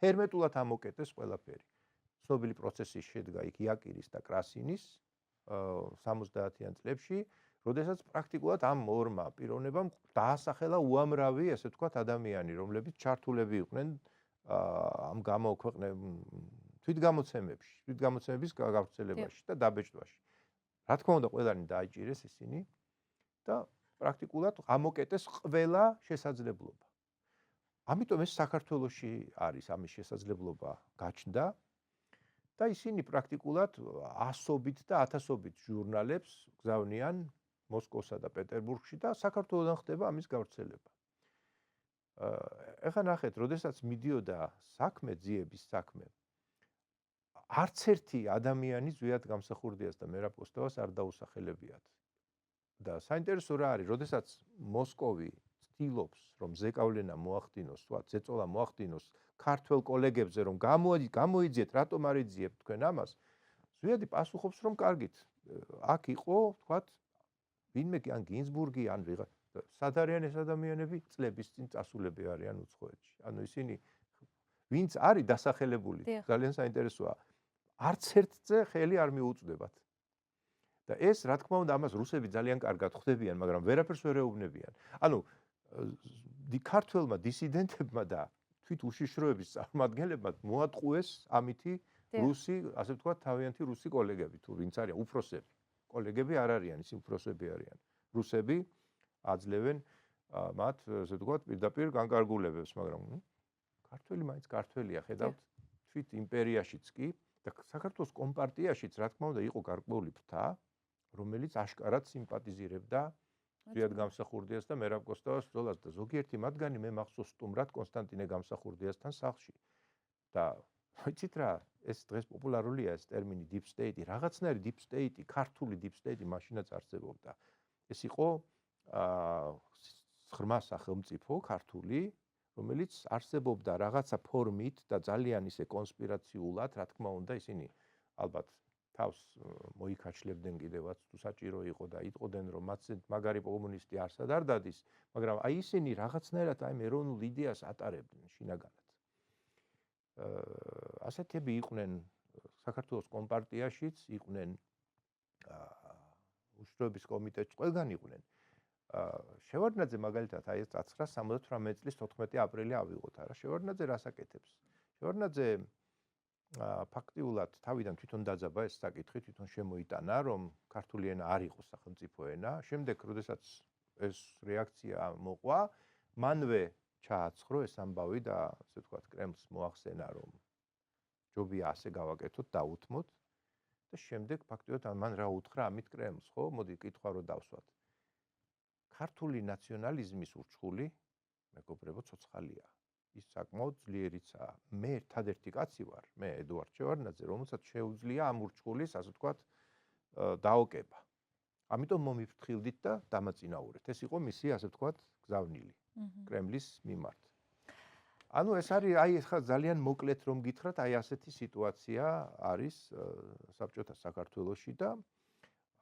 ჰერმეტულად ამოკეტეს ყველაფერი. ცნობილი პროცესი შედგა იქ იაკირის და კრასინის 70-იან წლებში, როდესაც პრაქტიკულად ამ ორმა პიროვნებამ დაასახელა უამრავი, ესე ვთქვათ, ადამიანი, რომლებიც ჩართულები იყვნენ ამ თვითგამოცემების გავრცელებაში და დაბეჭდვაში. რა თქმა უნდა, ყველანი დაიჭირეს ისინი და პრაქტიკულად ამოკეტეს ყველა შესაძლებლობა. ამიტომ ეს საქართველოში არის ამის შესაძლებლობა გაჩნდა და ისინი პრაქტიკულად ასობით და ათასობით ჟურნალებს გზავნიან მოსკოვსა და პეტერბურგში და საქართველოსთან ხდება ამის გავრცელება. ეხლა ნახეთ, როდესაც მიდიოდა საქმე, ძიების საქმე, არც ერთი ადამიანი ზვიად გამსახურდიას და მერაბ კოსტავას არ დაუსახელებიათ. და საინტერესო რა არის, როდესაც მოსკოვი ცდილობს, რომ ზეკავლენა მოახდინოს, თქვათ, ზეწოლა მოახდინოს ქართველ კოლეგებზე, რომ გამოიძიეთ, რატომ არ იძიებთ თქვენ ამას, ზვიადი პასუხობს, რომ კარგით, აქ იყო, თქვათ, ვინმე ან გინზბურგი, ან ვიღა, სად არიან ეს ადამიანები? წლების წინ წასულები არიან უცხოეთში. ანუ ისინი ვინც არის დასახელებული, ძალიან საინტერესოა. არც ერთზე ხელი არ მიუწვდებათ. და ეს, რა თქმა უნდა, ამას რუსები ძალიან კარგად ხვდებიან, მაგრამ ვერაფერს ვერ ეუბნებიან. ანუ ქართველმა დისიდენტებმა და თვით უშიშროების წარმომადგენლებმა მოატყუეს ამითი რუსი, ასე ვთქვათ, თავიანთი რუსი კოლეგები, თუ ვინც არიან უფროსები. კოლეგები არ არიან, ისინი უფროსები არიან. რუსები აძლევენ მათ, ასე ვთქვათ, პირდაპირ განკარგულებებს, მაგრამ ქართველი მაინც ქართველია, ხედავთ, თვით იმპერიაშიც კი და საქართველოს კომპარტიაშიც, რა თქმა უნდა, იყო გარკვეული ფრთა, რომელიც აშკარად სიმპათიზირებდა ზვიად გამსახურდიას და მერაბ კოსტავას ბრძოლას და ზოგიერთი მათგანი მე მახსოვს სტუმრად კონსტანტინე გამსახურდიასთან სახლში. და ვიცით რა, ეს დღეს პოპულარულია ეს ტერმინი deep state, რაღაცნაირი deep state, ქართული deep state მაშინაც არსებობდა. ეს იყო ღრმა სახელმწიფო ქართული, რომელიც არსებობდა რაღაცა ფორმით და ძალიან ისე კონსპირაციულად, რა თქმა უნდა, ისინი ალბათ თავს მოიქაჩლებდნენ კიდევაც, თუ საჭირო იყო და იტყოდნენ, რომ მათ მაგარი კომუნისტი არსად არ დადის, მაგრამ აი ისინი რაღაცნაირად აი ეროვნულ იდეას ატარებდნენ შინაგანად. ასეთები იყვნენ საქართველოს კომპარტიაშიც, იყვნენ უშიშროების კომიტეტში, ყველგან იყვნენ. შევარდნაძე მაგალითად აი ეს 1978 წლის 14 აპრილი ავიღოთ, არა, შევარდნაძე რას აკეთებს? შევარდნაძე ფაქტიურად თავიდან თვითონ დაძაბა ეს საკითხი, თვითონ შემოიტანა, რომ ქართული ენა არ იყო სახელმწიფო ენა. შემდეგ, როდესაც ეს რეაქცია მოყვა, მანვე ჩააცხრო ეს ამბავი და ასე ვთქვათ, კრემლს მოახსენა, რომ ჯობია ასე გავაკეთოთ, დაუთმოთ და შემდეგ ფაქტიურად მან რა უთხრა ამით კრემლს, ხო? მოდი კითხვა რო დავსვათ. ქართული ნაციონალიზმის ურჩხული, მეგობრებო, ცოცხალია. ის საკმაოდ ძლიერიცაა. მე ერთადერთი კაცი ვარ, მე ედუარდ შევარდნაძე, რომელსაც შეუძლია ამ ურჩხულის, ასე ვთქვათ, დაოკება. ამიტომ მომიფრთხილდით და დამაწინაურეთ. ეს იყო მისი, ასე ვთქვათ, გზავნილი კრემლის მიმართ. ანუ ეს არის, აი ხა ძალიან მოკლედ რომ გითხრათ, აი ასეთი სიტუაცია არის საბჭოთა საქართველოში და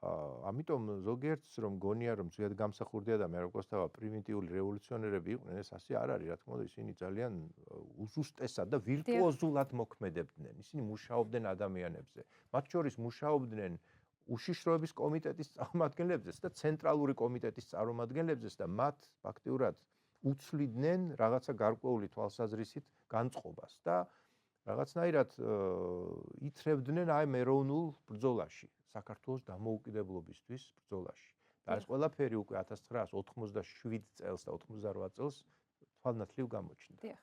ამიტომ ზოგიერთს რომ გონია რომ ზვიად გამსახურდია და მერაბ კოსტავა პრიმიტიული რევოლუციონერები იყვნენ, ეს ასე არ არის, რა თქმა უნდა, ისინი ძალიან უზუსტესად და ვირტუოზულად მოქმედებდნენ. ისინი მუშაობდნენ ადამიანებზე. მათ შორის მუშაობდნენ უშიშროების კომიტეტის წარმომადგენლებზეც და ცენტრალური კომიტეტის წარმომადგენლებზეც და მათ ფაქტიურად უცვლიდნენ რაღაცა გარკვეული თვალსაზრისით განწყობას და რაღაცნაირად ითრევდნენ აი ეროვნულ ბრძოლაში, საქართველოს დამოუკიდებლობისთვის ბრძოლაში. და ეს ყველაფერი უკვე 1987 წელს და 88 წელს თვალნათლივ გამოჩნდა. დიახ.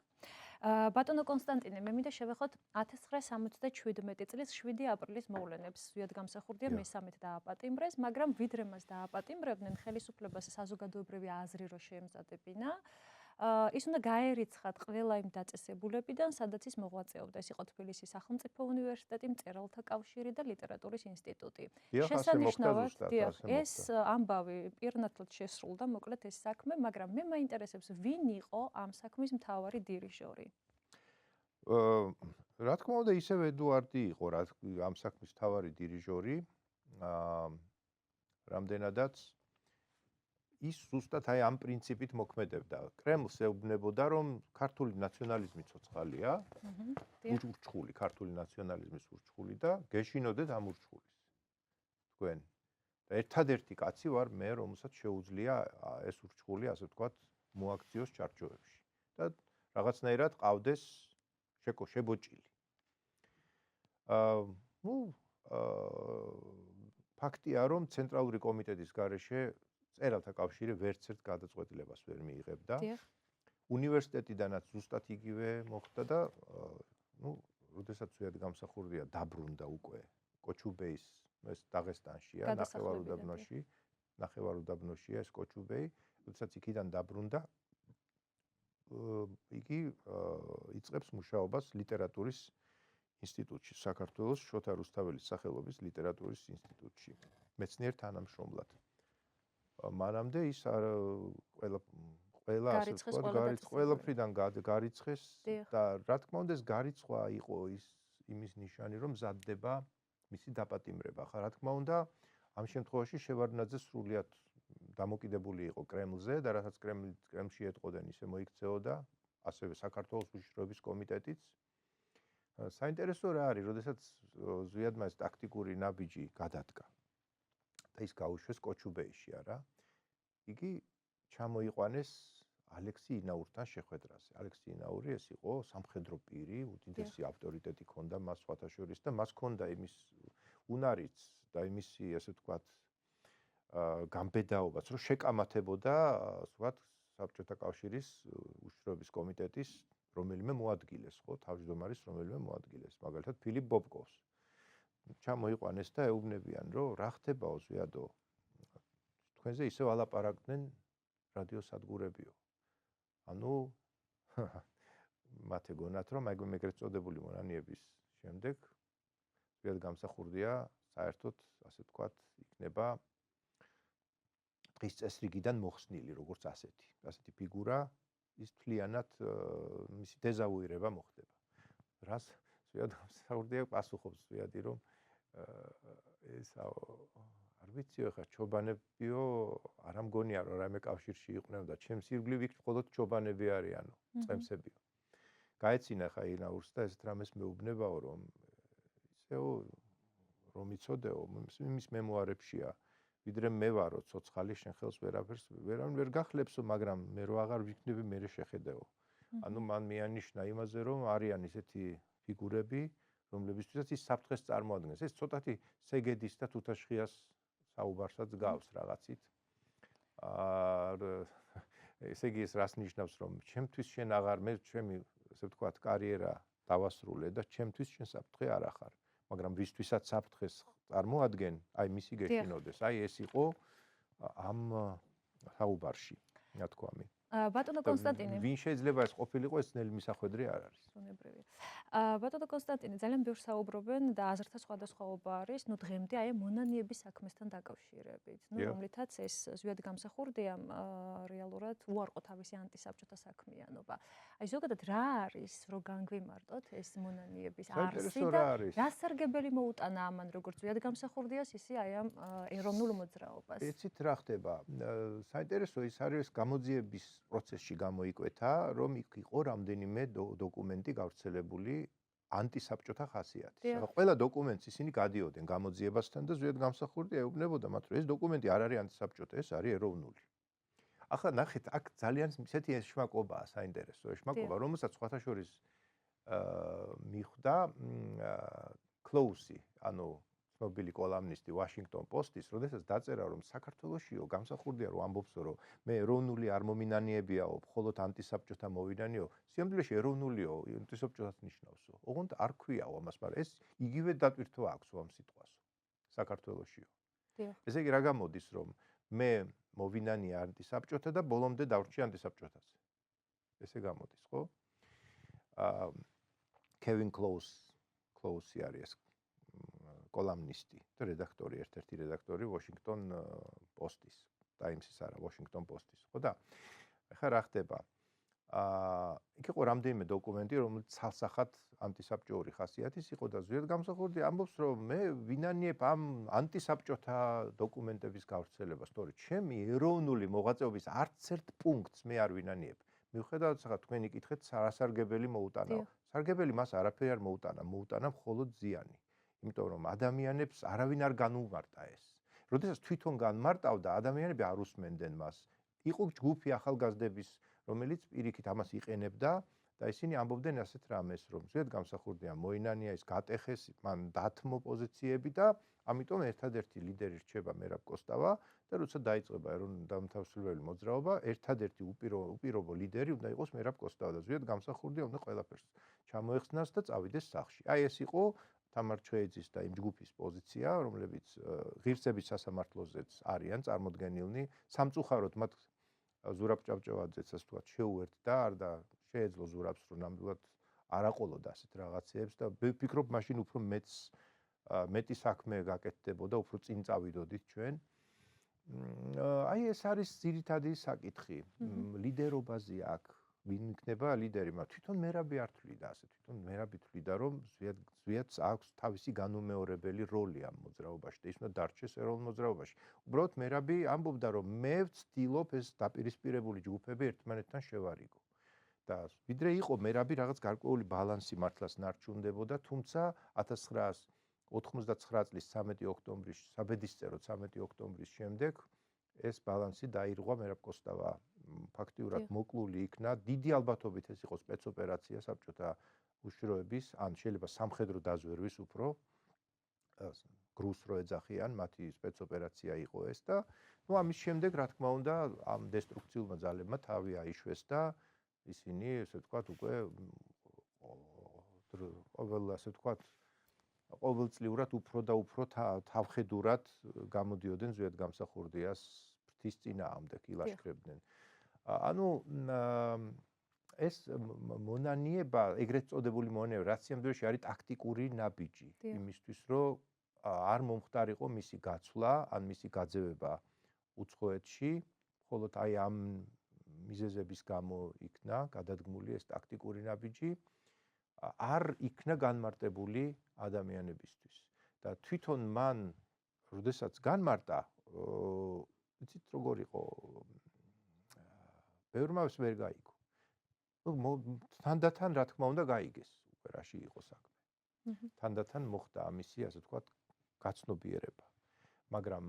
ბატონო კონსტანტინე, მე მინდა შევეხოთ 1977 წლის 7 აპრილის მოვლენებს. ზვიად გამსახურდია მესამედ დააპატიმრეს, მაგრამ ვიდრე მას დააპატიმრებდნენ, ხელისუფლებას საზოგადოებრივი აზრი რო შეემზადებინა. ის უნდა გაერიცხათ ყველა იმ დაწესებულებიდან, სადაც ის მოღვაწეობდა. ეს იყო თბილისის სახელმწიფო უნივერსიტეტი, მწერალთა კავშირი და ლიტერატურის ინსტიტუტი. შესანიშნავად, ეს ამბავი პირნათლად შესრულდა, მოკლედ ეს საქმე, მაგრამ მე მაინტერესებს, ვინ იყო ამ საქმის მთავარი დირიჟორი? რა თქმა უნდა, ისევ ედუარდი იყო ამ საქმის მთავარი დირიჟორი. რამდენადაც ის ზუსტად აი ამ პრინციპით მოქმედებდა. კრემლს ეუბნებოდა, რომ ქართული ნაციონალიზმი ცოცხალია, ურჩხული, ქართული ნაციონალიზმის ურჩხული და გეშინოდეთ ამ ურჩხულის. თქვენ. და ერთადერთი კაცი ვარ მე, რომელსაც შეუძლია ეს ურჩხული, ასე ვთქვათ, მოაქციოს ჩარჩოებში. და რაღაცნაირად ყავდეს შებოჭილი. ფაქტია, რომ ცენტრალური კომიტეტის გარეშე მწერალთა კავშირი ვერც ერთ გადაწყვეტილებას ვერ მიიღებდა. უნივერსიტეტიდანაც ზუსტად იგივე მოხდა და როდესაც ზვიად გამსახურდია დაბრუნდა უკვე კოჩუბეის ეს დაღესტანშია, ნახევარუდაბნოშია ეს კოჩუბეი, როდესაც იქიდან დაბრუნდა იგი იწყებს მუშაობას ლიტერატურის ინსტიტუტში, საქართველოს შოთა რუსთაველის სახელობის ლიტერატურის ინსტიტუტში, მეცნიერ თანამშრომლად. მანამდე ის ყველაფრიდან გარიცხეს და რა თქმა უნდა ეს გარიცხვა იყო იმის ნიშანი, რომ მზადდება მისი დაპატიმრება. ხა რა თქმა უნდა, ამ შემთხვევაში შევარდნაძე სრულიად დამოკიდებული იყო კრემლზე და რასაც კრემლში ეტყოდნენ, ისე მოიქცეოდა, ასევე საქართველოს უშიშროების კომიტეტიც. საინტერესო რა არის, როდესაც ზვიადმა ეს ტაქტიკური ნაბიჯი გადადგა და ის გაუშვეს კოჩუბეიში, არა? იგი ჩამოიყვანეს ალექსი ინაურთან შეხვედრაზე. ალექსი ინაური ეს იყო სამხედრო პირი, უდიდესი ავტორიტეტი ჰქონდა მას სხვათა შორის და მას ჰქონდა იმის უნარიც და იმისი, ასე ვთქვათ, გამბედაობაც, რომ შეკამათებოდა, ვთქვათ, საბჭოთა კავშირის უშიშროების კომიტეტის რომელიმე მოადგილეს, ხო, თავმჯდომარის რომელიმე მოადგილეს, მაგალითად ფილიპ ბობკოვს. ჩამოიყვანეს და ეუბნებიან, რომ რა ხდებაო ზვიადო? თქვენზე ისევ ალაპარაკდნენ რადიოსადგურებიო. ანუ მათ ეგონათ, რომ ეგრეთ წოდებული მონანიების შემდეგ ზვიად გამსახურდია საერთოდ, ასე ვთქვათ, იქნება დღის წესრიგიდან მოხსნილი, როგორც ასეთი ფიგურა, ის თლიანად მისი დეზავუირება მოხდება. რას ზვიად გამსახურდია პასუხობს ზვიადი, რომ ეს არ ვიციო ხა ჩობანებიო, არ მგონია რომ რაიმე კავშირში იყვნენ და ჩემს ირგვლივ იქ მხოლოდ ჩობანები არიანო, წემსებიო. გაეცინა ხა ინაურს და ესეთ რამეს მეუბნებაო, რომ ისეო რომ იცოდეო, იმის მემუარებშია, ვიდრე მე ვარო ცოცხალი შენ ხელს ვერაფერს ვერ გახლებსო, მაგრამ მე რო აღარ ვიქნები, მე შეხედეო. ანუ მან მიანიშნა იმაზე, რომ არიან ისეთი ფიგურები, რომლებისთვისაც ის საფრთხეს წარმოადგენს. ეს ცოტათი სეგედის და თუთაშხიას საუბარსაც გავს რაღაცით. ესე იგი ეს რას ნიშნავს, რომ ჩემთვის შენ აღარ მე ჩემი, ასე ვთქვათ, კარიერა დავასრულე და ჩემთვის შენ საფრთხე არ ახარ. მაგრამ ვისთვისაც საფრთხეს წარმოადგენ, აი მისი გეშინოდეს. აი ეს იყო ამ საუბარში, ნათქვამი. ბატონო კონსტანტინე, ვინ შეიძლება ეს ყოფილიყო, ეს ძნელი მისახვედრი არ არის. უნებრივია. ბატონო კონსტანტინე, ძალიან ბევრს საუბრობენ და აზრთა სხვადასხვაობა არის, ნუ დღემდე აი მონანიების საქმესთან დაკავშირებით. ნუ რომლითაც ეს ზვიად გამსახურდიამ რეალურად უარყო თავისი ანტისაბჭოთა საქმიანობა. აი ზოგადად რა არის, რომ განგვიმარტოთ ეს მონანიების არსი და რა სარგებელი მოუტანა ამან როგორც ზვიად გამსახურდიას, ისე აი ამ ეროვნულ მოძრაობას. ეცით რა ხდება? საინტერესო ის არის გამოძიების პროცესში გამოიკვეთა, რომ იქ იყო რამდენიმე დოკუმენტი გავრცელებული ანტისაბჭოთა ხასიათის. ახლა ყველა დოკუმენტს ისინი გადიოდნენ გამოძიებასთან და ზუსტად გამსახურდი ეუბნებოდა მათ, რომ ეს დოკუმენტი არ არის ანტისაბჭოთა, ეს არის ეროვნული. ახლა ნახეთ, აქ ძალიან ისეთი ეშმაკობაა, საინტერესო ეშმაკობა, რომელსაც სხვათა შორის მიხვდა კლოუსი, ანუ ცნობილი კოლამნისტი Washington Post-ის, როდესაც დაწერა, რომ საქართველოშიო გამსახურდია, რომ ამბობს, რომ მე ეროვნული არ მომინანიებიაო, მხოლოდ ანტისაბჭოთა მოვინანიო, სიამოვნებაში ეროვნულიო, ანტისაბჭოთაც ნიშნავსო. ოღონდ არ ქვიაო ამას, მაგრამ ეს იგივე დატვირთვა აქვს ამ სიტყვასო. საქართველოშიო. ესე იგი რა გამოდის, რომ მე მოვინანია ანტისაბჭოთა და ბოლომდე დავრჩი ანტისაბჭოთაც. ესე გამოდის, ხო? Kevin Close არის კოლამნისტი და რედაქტორი, ერთ-ერთი რედაქტორი Washington Post-ის, Times-ის არა, Washington Post-ის, ხო და? ახლა რა ხდება? იქ იყო რამდენიმე დოკუმენტი, რომელიც ცალსახად ანტისაბჭოური ხასიათის იყო და ზუსტად გამსახურდი ამბობს, რომ მე ვინანიებ ამ ანტისაბჭოთა დოკუმენტების გავრცელებას, თორე ჩემი ეროვნული მოღვაწეობის არც ერთ პუნქტს მე არ ვინანიებ. მიუხედავად ახლა თქვენი კითხეთ, სარასარგებელი მოუტანაო. სარგებელი მას არაფერი არ მოუტანა, მოუტანა მხოლოდ ზიანი. იმიტომ რომ ადამიანებს არავინ არ განუმარტა ეს. როდესაც თვითონ განმარტავდა, ადამიანები არ უსმენდნენ მას. იყო ჯგუფი ახალგაზრდების, რომელიც პირიქით ამას იყენებდა და ისინი ამბობდნენ ასეთ რამეს, რომ ზუსტად გამსახურდია მოინანია ის გატეხეს, მან დათმო პოზიციები და ამიტომ ერთადერთი ლიდერი რჩება მერაბ კოსტავა და როცა დაიწყება ეროვნული დამთავრებული მოძრაობა, ერთადერთი უპირობო ლიდერი უნდა იყოს მერაბ კოსტავა და ზუსტად გამსახურდია უნდა ყველაფერს ჩამოეხსნას და წავიდეს სახლში. აი ეს იყო თამარ ჩხეიძის და იმ ჯგუფის პოზიცია, რომლებიც ღირსების სასამართლოზეც არიან წარმოდგენილნი, სამწუხაროდ მათ ზურაბ ჭავჭავაძეც ასე ვთქვათ შეუერთდა და შეეძლო ზურაბს რომ ნამდვილად არ აყოლოდა ასეთ რაღაცებს და ვფიქრობ მაშინ უფრო მეტი საქმე გაკეთდებოდა, უფრო წინ წავიდოდით ჩვენ. აი ეს არის ძირითადი საკითხი. ლიდერობაზე აქ ვინ იქნება ლიდერი, მაგრამ თვითონ მერაბი არ თვლიდა ასე, თვითონ მერაბი თვლიდა, რომ ზვიადს აქვს თავისი განუმეორებელი როლი ამ მოძრაობაში და ის უნდა დარჩეს ეროვნულ მოძრაობაში. უბრალოდ მერაბი ამბობდა, რომ მე ვცდილობ ეს დაპირისპირებული ჯგუფები ერთმანეთთან შევარიგო. და ვიდრე იყო მერაბი რაღაც გარკვეული ბალანსი მართლაც ნარჩუნდებოდა, თუმცა 1999 წლის 13 ოქტომბრის, საბედისწერო 13 ოქტომბრის შემდეგ ეს ბალანსი დაირღვა მერაბ კოსტავა ფაქტიურად მოკლული იქნა, დიდი ალბათობით ეს იყო სპეცოპერაცია საბჭოთა უშროების, ან შეიძლება სამხედრო დაზვერვის უფრო გრუს რო ეძახიან, მათი სპეცოპერაცია იყო ეს და ნუ ამის შემდეგ რა თქმა უნდა ამ დესტრუქციულმა ძალებმა თავი აიშვეს და ისინი ესე ვთქვათ უკვე ყოველწლიურად უფრო და უფრო თავხედურად გამოდიოდნენ ზვიად გამსახურდიას ფრთის წინააღმდეგ ილაშქრებდნენ. ანუ ეს მონანიება, ეგრეთ წოდებული მონანიება, რაც სიამოვნებაში არის ტაქტიკური ნაბიჯი იმისთვის, რომ არ მომხდარიყო მისი გაცვლა, ან მისი გაძევება უცხოეთში, მხოლოდ აი ამ მიზეზების გამო იქნა გადადგმული ეს ტაქტიკური ნაბიჯი, არ იქნა განმარტებული ადამიანებისთვის. და თვითონ მან, როდესაც განმარტა, იცით როგორ იყო, ბევრმა ეს ვერ გაიგო. თანდათან რა თქმა უნდა გაიგეს, უკვე რაში იყო საქმე. თანდათან მოხდა ამისი, ასე ვთქვათ, გაცნობიერება. მაგრამ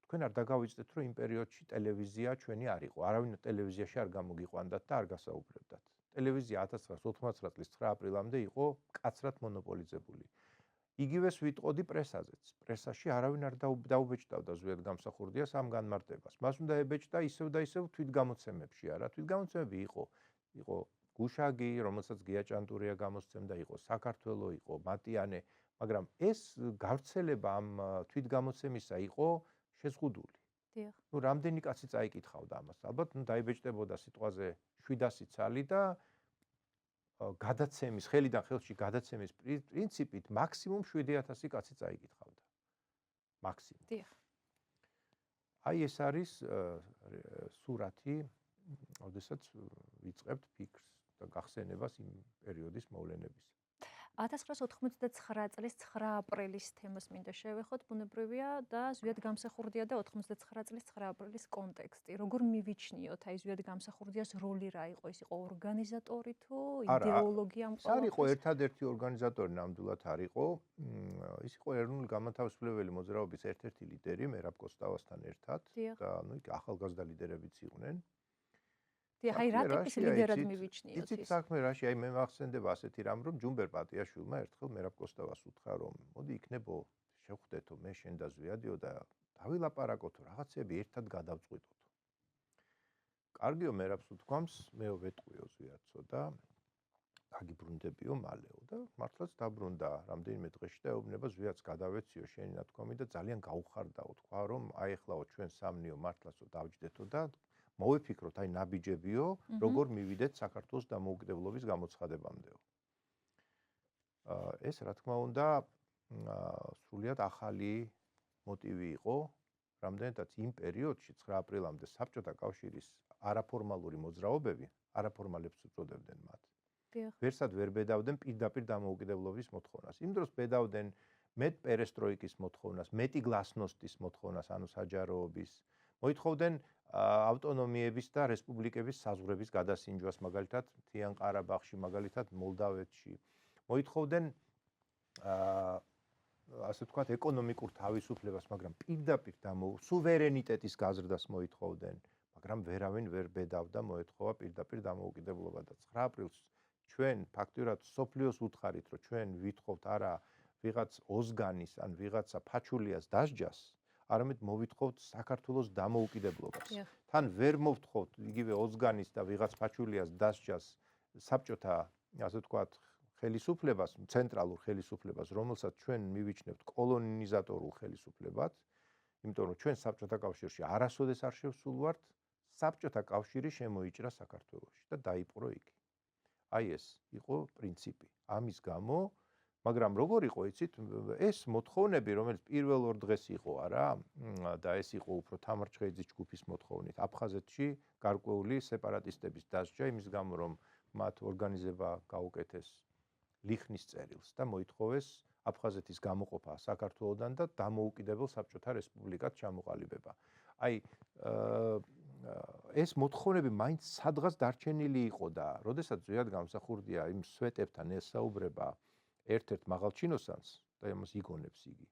თქვენ არ დაგავიწყდეთ, რომ იმ პერიოდში ტელევიზია ჩვენი არ იყო. არავინ ტელევიზიაში არ გამოგიყვანდათ და არ გასაუბრებდათ. ტელევიზია 1999 წლის 9 აპრილამდე იყო მკაცრად მონოპოლიზებული. იგივეს ვიტყოდი პრესაზეც. პრესაში არავინ არ დაუბეჭდავდა ზვიად გამსახურდიას ამ განმარტებას. მას უნდა ებეჭდა ისევ და ისევ თვითგამოცემებში, არა, თვითგამოცემები იყო გუშაგი, რომელსაც გია ჭანტურია გამოსცემდა, იყო საქართველო, იყო მატიანე, მაგრამ ეს გავრცელება ამ თვითგამოცემისა იყო შეზღუდული. დიახ. ნუ რამდენი კაცი წაიკითხავდა ამას. ალბათ დაიბეჭდებოდა სიტყვაზე 700 ცალი და გადაცემის, ხელიდან ხელში გადაცემის პრინციპით მაქსიმუმ 7000 კაცი წაიკითხავდა. მაქსიმუმ. დიახ. აი ეს არის სურათი, როდესაც ვიწყებთ ფიქრს და გახსენებას იმ პერიოდის მოვლენების. 1989 წლის 9 აპრილის თემას მინდა შევეხოთ, ბუნებრივია და ზვიად გამსახურდია და 99 წლის 9 აპრილის კონტექსტი. როგორ მივიჩნიოთ აი ზვიად გამსახურდიას როლი რა იყო? ის იყო ორგანიზატორი თუ იდეოლოგია ამ ეს არ იყო ყველაფრის? ერთადერთი ორგანიზატორი, ნამდვილად არ იყო. ის იყო ეროვნული განმათავისუფლებელი მოძრაობის ერთ-ერთი ლიდერი მერაბ კოსტავასთან ერთად დიახ. და იქ ახალგაზრდა ლიდერებიც იყვნენ. დიახ, აი რა ტიპის ლიდერად მივიჩნიოთ იცით ის? საქმე რაში, აი მე მახსენდება ასეთი რამ, რომ ჯუმბერ პატიაშვილმა ერთხელ მერაბ კოსტავას უთხრა, რომ მოდი იქნებო შევხვდეთო მე შენ და ზვიადიო და დავილაპარაკოთო, რაღაცები ერთად გადავწყვიტოთო. კარგიო, მერაბს უთქვამს, მეო ვეტყვიო ზვიადსო და გაგიბრუნდებიო მალეო და მართლაც დაბრუნდა რამდენიმე დღეში და ეუბნება ზვიადს გადავეციო შენი ნათქვამი და ძალიან გაუხარდაო, თქვა რომ აი ეხლაო ჩვენ სამნიო მართლაცო დავჯდეთო და მოვიფიქროთ აი ნაბიჯებიო, როგორ მივიდეთ საქართველოს დამოუკიდებლობის გამოცხადებამდეო. ეს რა თქმა უნდა სრულიად ახალი მოტივი იყო, რამდენადაც იმ პერიოდში 9 აპრილამდე საბჭოთა კავშირის არაფორმალური მოძრაობები, არაფორმალებს უწოდებდნენ მათ. ვერსად ვერ ბედავდნენ პირდაპირ დამოუკიდებლობის მოთხოვნას. იმ დროს ბედავდნენ მეტ პერესტროიკის მოთხოვნას, მეტი გლასნოსტის მოთხოვნას, ანუ საჯაროობის. მოითხოვდნენ ავტონომიების და რესპუბლიკების საზღვრების გადასინჯვას, მაგალითად, მთიან ყარაბაღში, მაგალითად, მოლდავეთში. მოითხოვდნენ ასე ვთქვათ, ეკონომიკურ თავისუფლებას, მაგრამ პირდაპირ სუვერენიტეტის გაზრდას მოითხოვდნენ, მაგრამ ვერავინ ვერ ბედავდა, მოეთხოვა პირდაპირ დამოუკიდებლობა და 9 აპრილს ჩვენ ფაქტურად სოფლიოს უთხარით, რომ ჩვენ ვითხოვთ არა ვიღაც ოზგანის ან ვიღაცა ფაჩულიას დასჯას, არამედ მოვითხოვთ საქართველოს დამოუკიდებლობას. თან ვერ მოვთხოვთ იგივე ოზგანის და ვიღაც ფაჩულიას დასჯას საბჭოთა, ასე ვთქვათ, ხელისუფლებას, ცენტრალურ ხელისუფლებას, რომელსაც ჩვენ მივიჩნევთ კოლონიზატორულ ხელისუფლებად, იმიტომ რომ ჩვენ საბჭოთა კავშირში არასოდეს არ შევსულვართ, საბჭოთა კავშირი შემოიჭრა საქართველოში და დაიპყრო იქ. აი ეს იყო პრინციპი. ამის გამო, მაგრამ როგორ იყო, იცით, ეს მოთხოვნები, რომელიც პირველ ორ დღეს იყო, არა, და ეს იყო უფრო თამარჩხეიძის ჯგუფის მოთხოვნით, აფხაზეთში გარკვეული სეპარატისტების დასჯა, იმის გამო, რომ მათ ორგანიზება გაუკეთეს ლიხნის წერილს და მოითხოვეს აფხაზეთის გამოყოფა საქართველოდან და დამოუკიდებელ საბჭოთა რესპუბლიკად ჩამოყალიბება. აი ეს მოთხოვნები მაინც სადღაც დარჩენილი იყო და როდესაც ზვიად გამსახურდია იმ სვეტებთან ესაუბრება ერთ-ერთ მაღალჩინოსანს და იმას იგონებს იგი.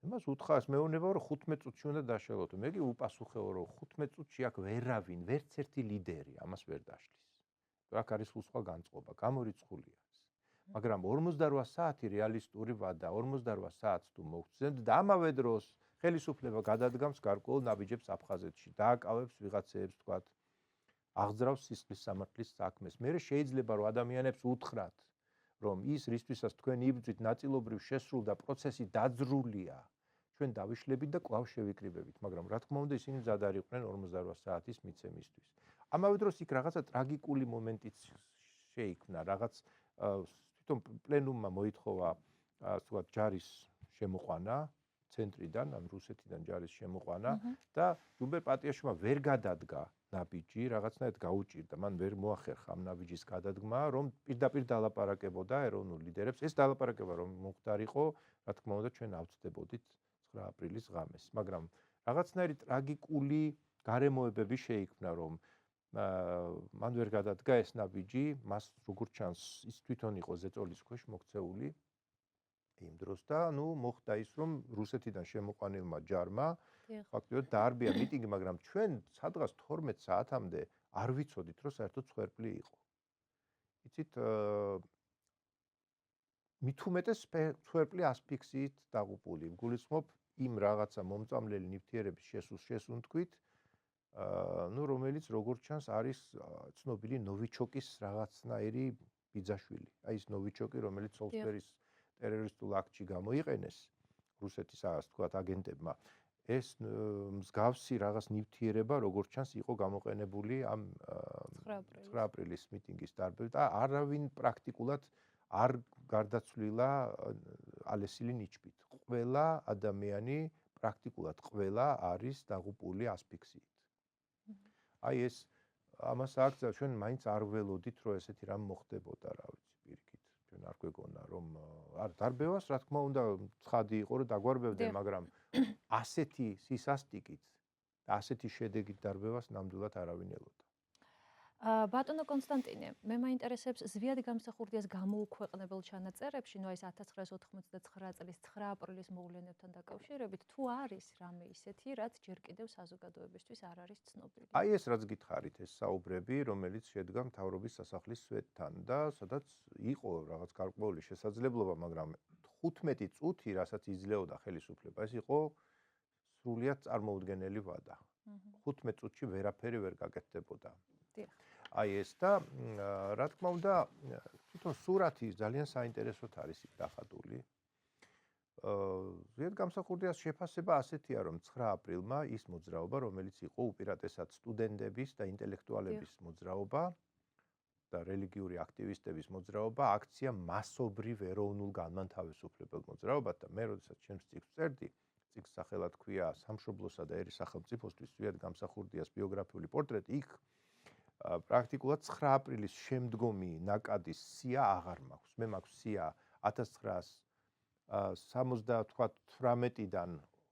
იმას უთხრას მეუბნება რომ 15 წუთში უნდა დაშალოთო. მე კი უპასუხეო რომ 15 წუთში აქ ვერავინ, ვერც ერთი ლიდერი ამას ვერ დაშლის. აქ არის სხვა განწყობა, გამორიცხულია. მაგრამ 48 საათი რეალისტური ვადა, 48 საათს თუ მოგცემთ და ამავე დროს ხელისუფლება გადადგამს გარკვეულ ნაბიჯებს აფხაზეთში, დააკავებს ვიღაცეებს, თქვათ, აღძრავს სისხლის სამართლის საქმეს. მე შეიძლება რომ ადამიანებს უთხრათ, რომ ის რისთვისაც თქვენ იბრძვით ნაწილობრივ შესრულდა პროცესი დაძრულია, ჩვენ დავიშლებით და კვლავ შევიკრიბებით, მაგრამ რა თქმა უნდა ისინი მზად არ იყვნენ 48 საათის მიცემისთვის. ამავე დროს იქ რაღაცა ტრაგიკული მომენტიც შეიქმნა, რაღაც თვითონ პლენუმმა მოითხოვა თქვათ ჯარის შემოყვანა ცენტრიდან, ან რუსეთიდან ჯარის შემოყვანა და ჯუმბერ პატიაშვილმა ვერ გადადგა ნაბიჯი, რაღაცნაირად გაუჭირდა, მან ვერ მოახერხა ამ ნაბიჯის გადადგმა, რომ პირდაპირ დალაპარაკებოდა ეროვნულ ლიდერებს. ეს დალაპარაკება რომ მომხდარიყო, რა თქმა უნდა ჩვენ ავწდებოდით 9 აპრილის ღამეს, მაგრამ რაღაცნაირი ტრაგიკული გარემოებები შეიქმნა, რომ მან ვერ გადადგა ეს ნაბიჯი, მას როგორც ჩანს, ის თვითონ იყო ზეწოლის ქვეშ მოქცეული იმ დროს და მოხდა ის, რომ რუსეთიდან შემოყვანილმა ჯარმა ფაქტობრივად დაარბია მიტინგი, მაგრამ ჩვენ სადღაც 12 საათამდე არ ვიცოდით, რომ საერთოდ სვერპლი იყო. იცით, მით უმეტეს სვერპლი ასფიქსიით დაღუპული. გულისხმობ იმ რაღაცა მომწამლელი ნივთიერების შესუნთქვით, რომელიც როგორც ჩანს არის ცნობილი ნოვიჩოკის რაღაცნაირი ბიძაშვილი. აი ეს ნოვიჩოკი, რომელიც სოლსბერის ტერორისტულ აქტში გამოიყენეს რუსეთის ასე ვთქვათ აგენტებმა, ეს მსგავსი რაღაც ნივთიერება, როგორც ჩანს, იყო გამოყენებული ამ 9 აპრილის მიტინგის დარბევ და არავინ პრაქტიკულად არ გარდაცვლილა ალესილი ნიჩბით. ყველა ადამიანი, პრაქტიკულად ყველა არის დაღუპული ასფიქსიით. აი ეს ამას აქ ჩვენ მაინც არ ველოდით, რომ ესეთი რამ მოხდებოდა, რა ვიცი, პირიქით. ჩვენ არ გვეგონა რომ არ დარბევას რა თქმა უნდა ცხადი იყო რომ დაგვარბევდნენ, მაგრამ ასეთი სისასტიკით და ასეთი შედეგით დარბევას ნამდვილად არავინ ელოდა. ბატონო კონსტანტინე, მე მაინტერესებს ზვიად გამსახურდიას გამოუქვეყნებელ ჩანაწერებში, ნუ ეს 1999 წლის 9 აპრილის მოვლენებთან დაკავშირებით, თუ არის რამე ისეთი, რაც ჯერ კიდევ საზოგადოებისთვის არ არის ცნობილი? აი ეს რაც გითხარით, ეს საუბრები, რომელიც შედგა მთავრობის სასახლის სვეტთან და სადაც იყო რაღაც გარკვეული შესაძლებლობა, მაგრამ 15 წუთი, რასაც იძლეოდა ხელისუფლება, ეს იყო სრულიად წარმოუდგენელი ვადა. 15 წუთში ვერაფერი ვერ გაკეთდებოდა. აი ეს და რა თქმა უნდა თვითონ სურათი ძალიან საინტერესოდ არის იქ დახატული. ზედ გამსახურდიას შეფასება ასეთია, რომ 9 აპრილმა ის მოძრაობა, რომელიც იყო უპირატესად სტუდენტების და ინტელექტუალების მოძრაობა და რელიგიური აქტივისტების მოძრაობა, აქცია მასობრივ ეროვნულ განმანთავისუფლებელ მოძრაობად და მე როდესაც ჩემს წიგნს წერდი, წიგნს სახელად ჰქვია სამშობლოსა და ერის სახელმწიფოსთვის ზვიად გამსახურდიას ბიოგრაფიული პორტრეტი, იქ პრაქტიკულად 9 აპრილის შემდგომი ნაკადის სია აღარ მაქვს. მე მაქვს სია 1978-დან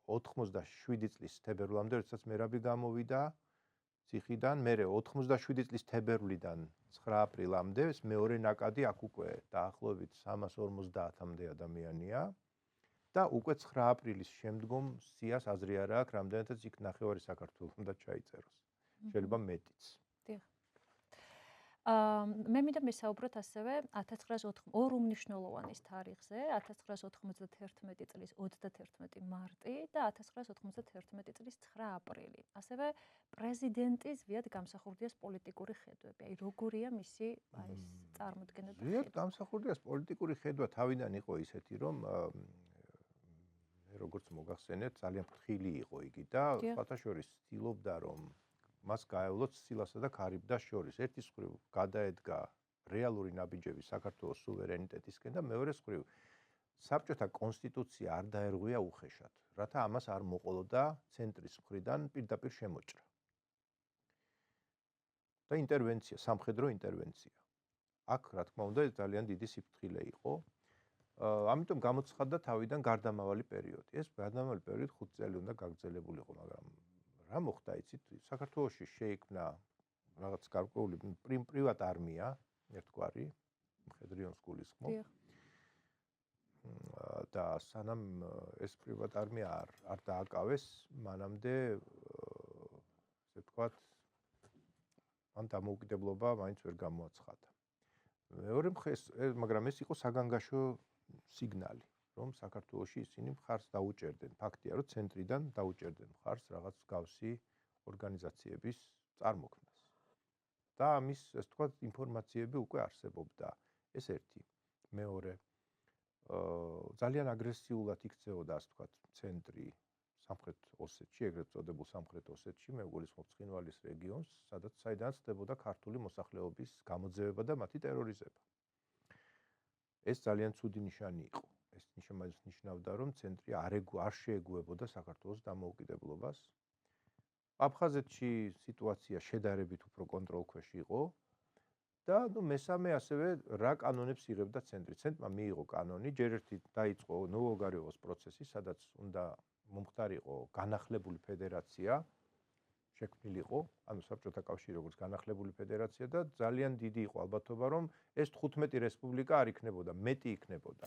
87 წლის თებერვლამდე, როდესაც მერაბი გამოვიდა ციხიდან, მერე 87 წლის თებერვლიდან 9 აპრილამდე ეს მეორე ნაკადი აქ უკვე დაახლოებით 350-მდე ადამიანია და უკვე 9 აპრილის შემდგომ სიას აზრი არ აქვს, რამდენადაც იქ ნახევარი საქართველოს უნდა ჩაიწეროს. შეიძლება მეტიც. მე მინდა მესაუბროთ ასევე 1980 ორ უმნიშვნელოვანის თარიღზე, 1991 წლის 31 მარტი და 1991 წლის 9 აპრილი. ასევე პრეზიდენტის ზვიად გამსახურდიას პოლიტიკური ხედვები. აი როგორია მისი ეს წარმოდგენა და ზვიად გამსახურდიას პოლიტიკური ხედვა თავიდან იყო ისეთი, რომ მე როგორც მოგახსენეთ, ძალიან ფრთხილი იყო იგი და სხვათა შორის ცდილობდა რომ მას გაევლოთ სილასა და ქარიბდას შორის. ერთის მხრივ გადაედგა რეალური ნაბიჯები საქართველოს სუვერენიტეტისკენ და მეორეს მხრივ საბჭოთა კონსტიტუცია არ დაერღვია უხეშად, რათა ამას არ მოყოლოდა ცენტრის მხრიდან პირდაპირ შემოჭრა. და ინტერვენცია, სამხედრო ინტერვენცია. აქ რა თქმა უნდა ეს ძალიან დიდი სიფრთხილე იყო. ამიტომ გამოცხადდა თავიდან გარდამავალი პერიოდი. ეს გარდამავალი პერიოდი 5 წელი უნდა გაგრძელებულიყო, მაგრამ რა მოხდა იცით? საქართველოში შეიქმნა რაღაც გარკვეული პრივატ არმია, ერთგვარი, მხედრიონ სგულისხმობ. და სანამ ეს პრივატ არმია არ დააკავეს, მანამდე ესე ვთქვათ, მან დამოუკიდებლობა მაინც ვერ გამოაცხადა. მეორე მხეს, მაგრამ ეს იყო საგანგაშო სიგნალი, რომ საქართველოში ისინი მხარს დაუჭერდნენ. ფაქტია, რომ ცენტრიდან დაუჭერდნენ მხარს რაღაც გავსი ორგანიზაციების წარმოქმნას. და ამის, ეს თქვა, ინფორმაციები უკვე არსებობდა. ეს ერთი. მეორე, ძალიან აგრესიულად იქცეოდა, ასე თქვა, ცენტრი სამხრეთ ოსეთში, ეგრეთ წოდებულ სამხრეთ ოსეთში, მე გულისხმობ ცხინვალის რეგიონს, საიდანაც ხდებოდა ქართული მოსახლეობის გამოძევება და მათი ტერორიზება. ეს ძალიან ცუდი ნიშანი იყო. ეს ნიშნავდა, რომ ცენტრი არ შეეგუებოდა საქართველოს დამოუკიდებლობას. აფხაზეთში სიტუაცია შედარებით უფრო კონტროლქვეშ იყო და მესამე ასევე რა კანონებს იღებდა ცენტრი. ცენტრმა მიიღო კანონი, ჯერ ერთი დაიწყო ნოვოგარიოვოს პროცესი, სადაც უნდა მომხდარიყო განახლებული ფედერაცია, შექმნილიყო, ანუ საბჭოთა კავშირი როგორც განახლებული ფედერაცია და ძალიან დიდი იყო ალბათობა, რომ ეს 15 რესპუბლიკა არ იქნებოდა, მეტი იქნებოდა.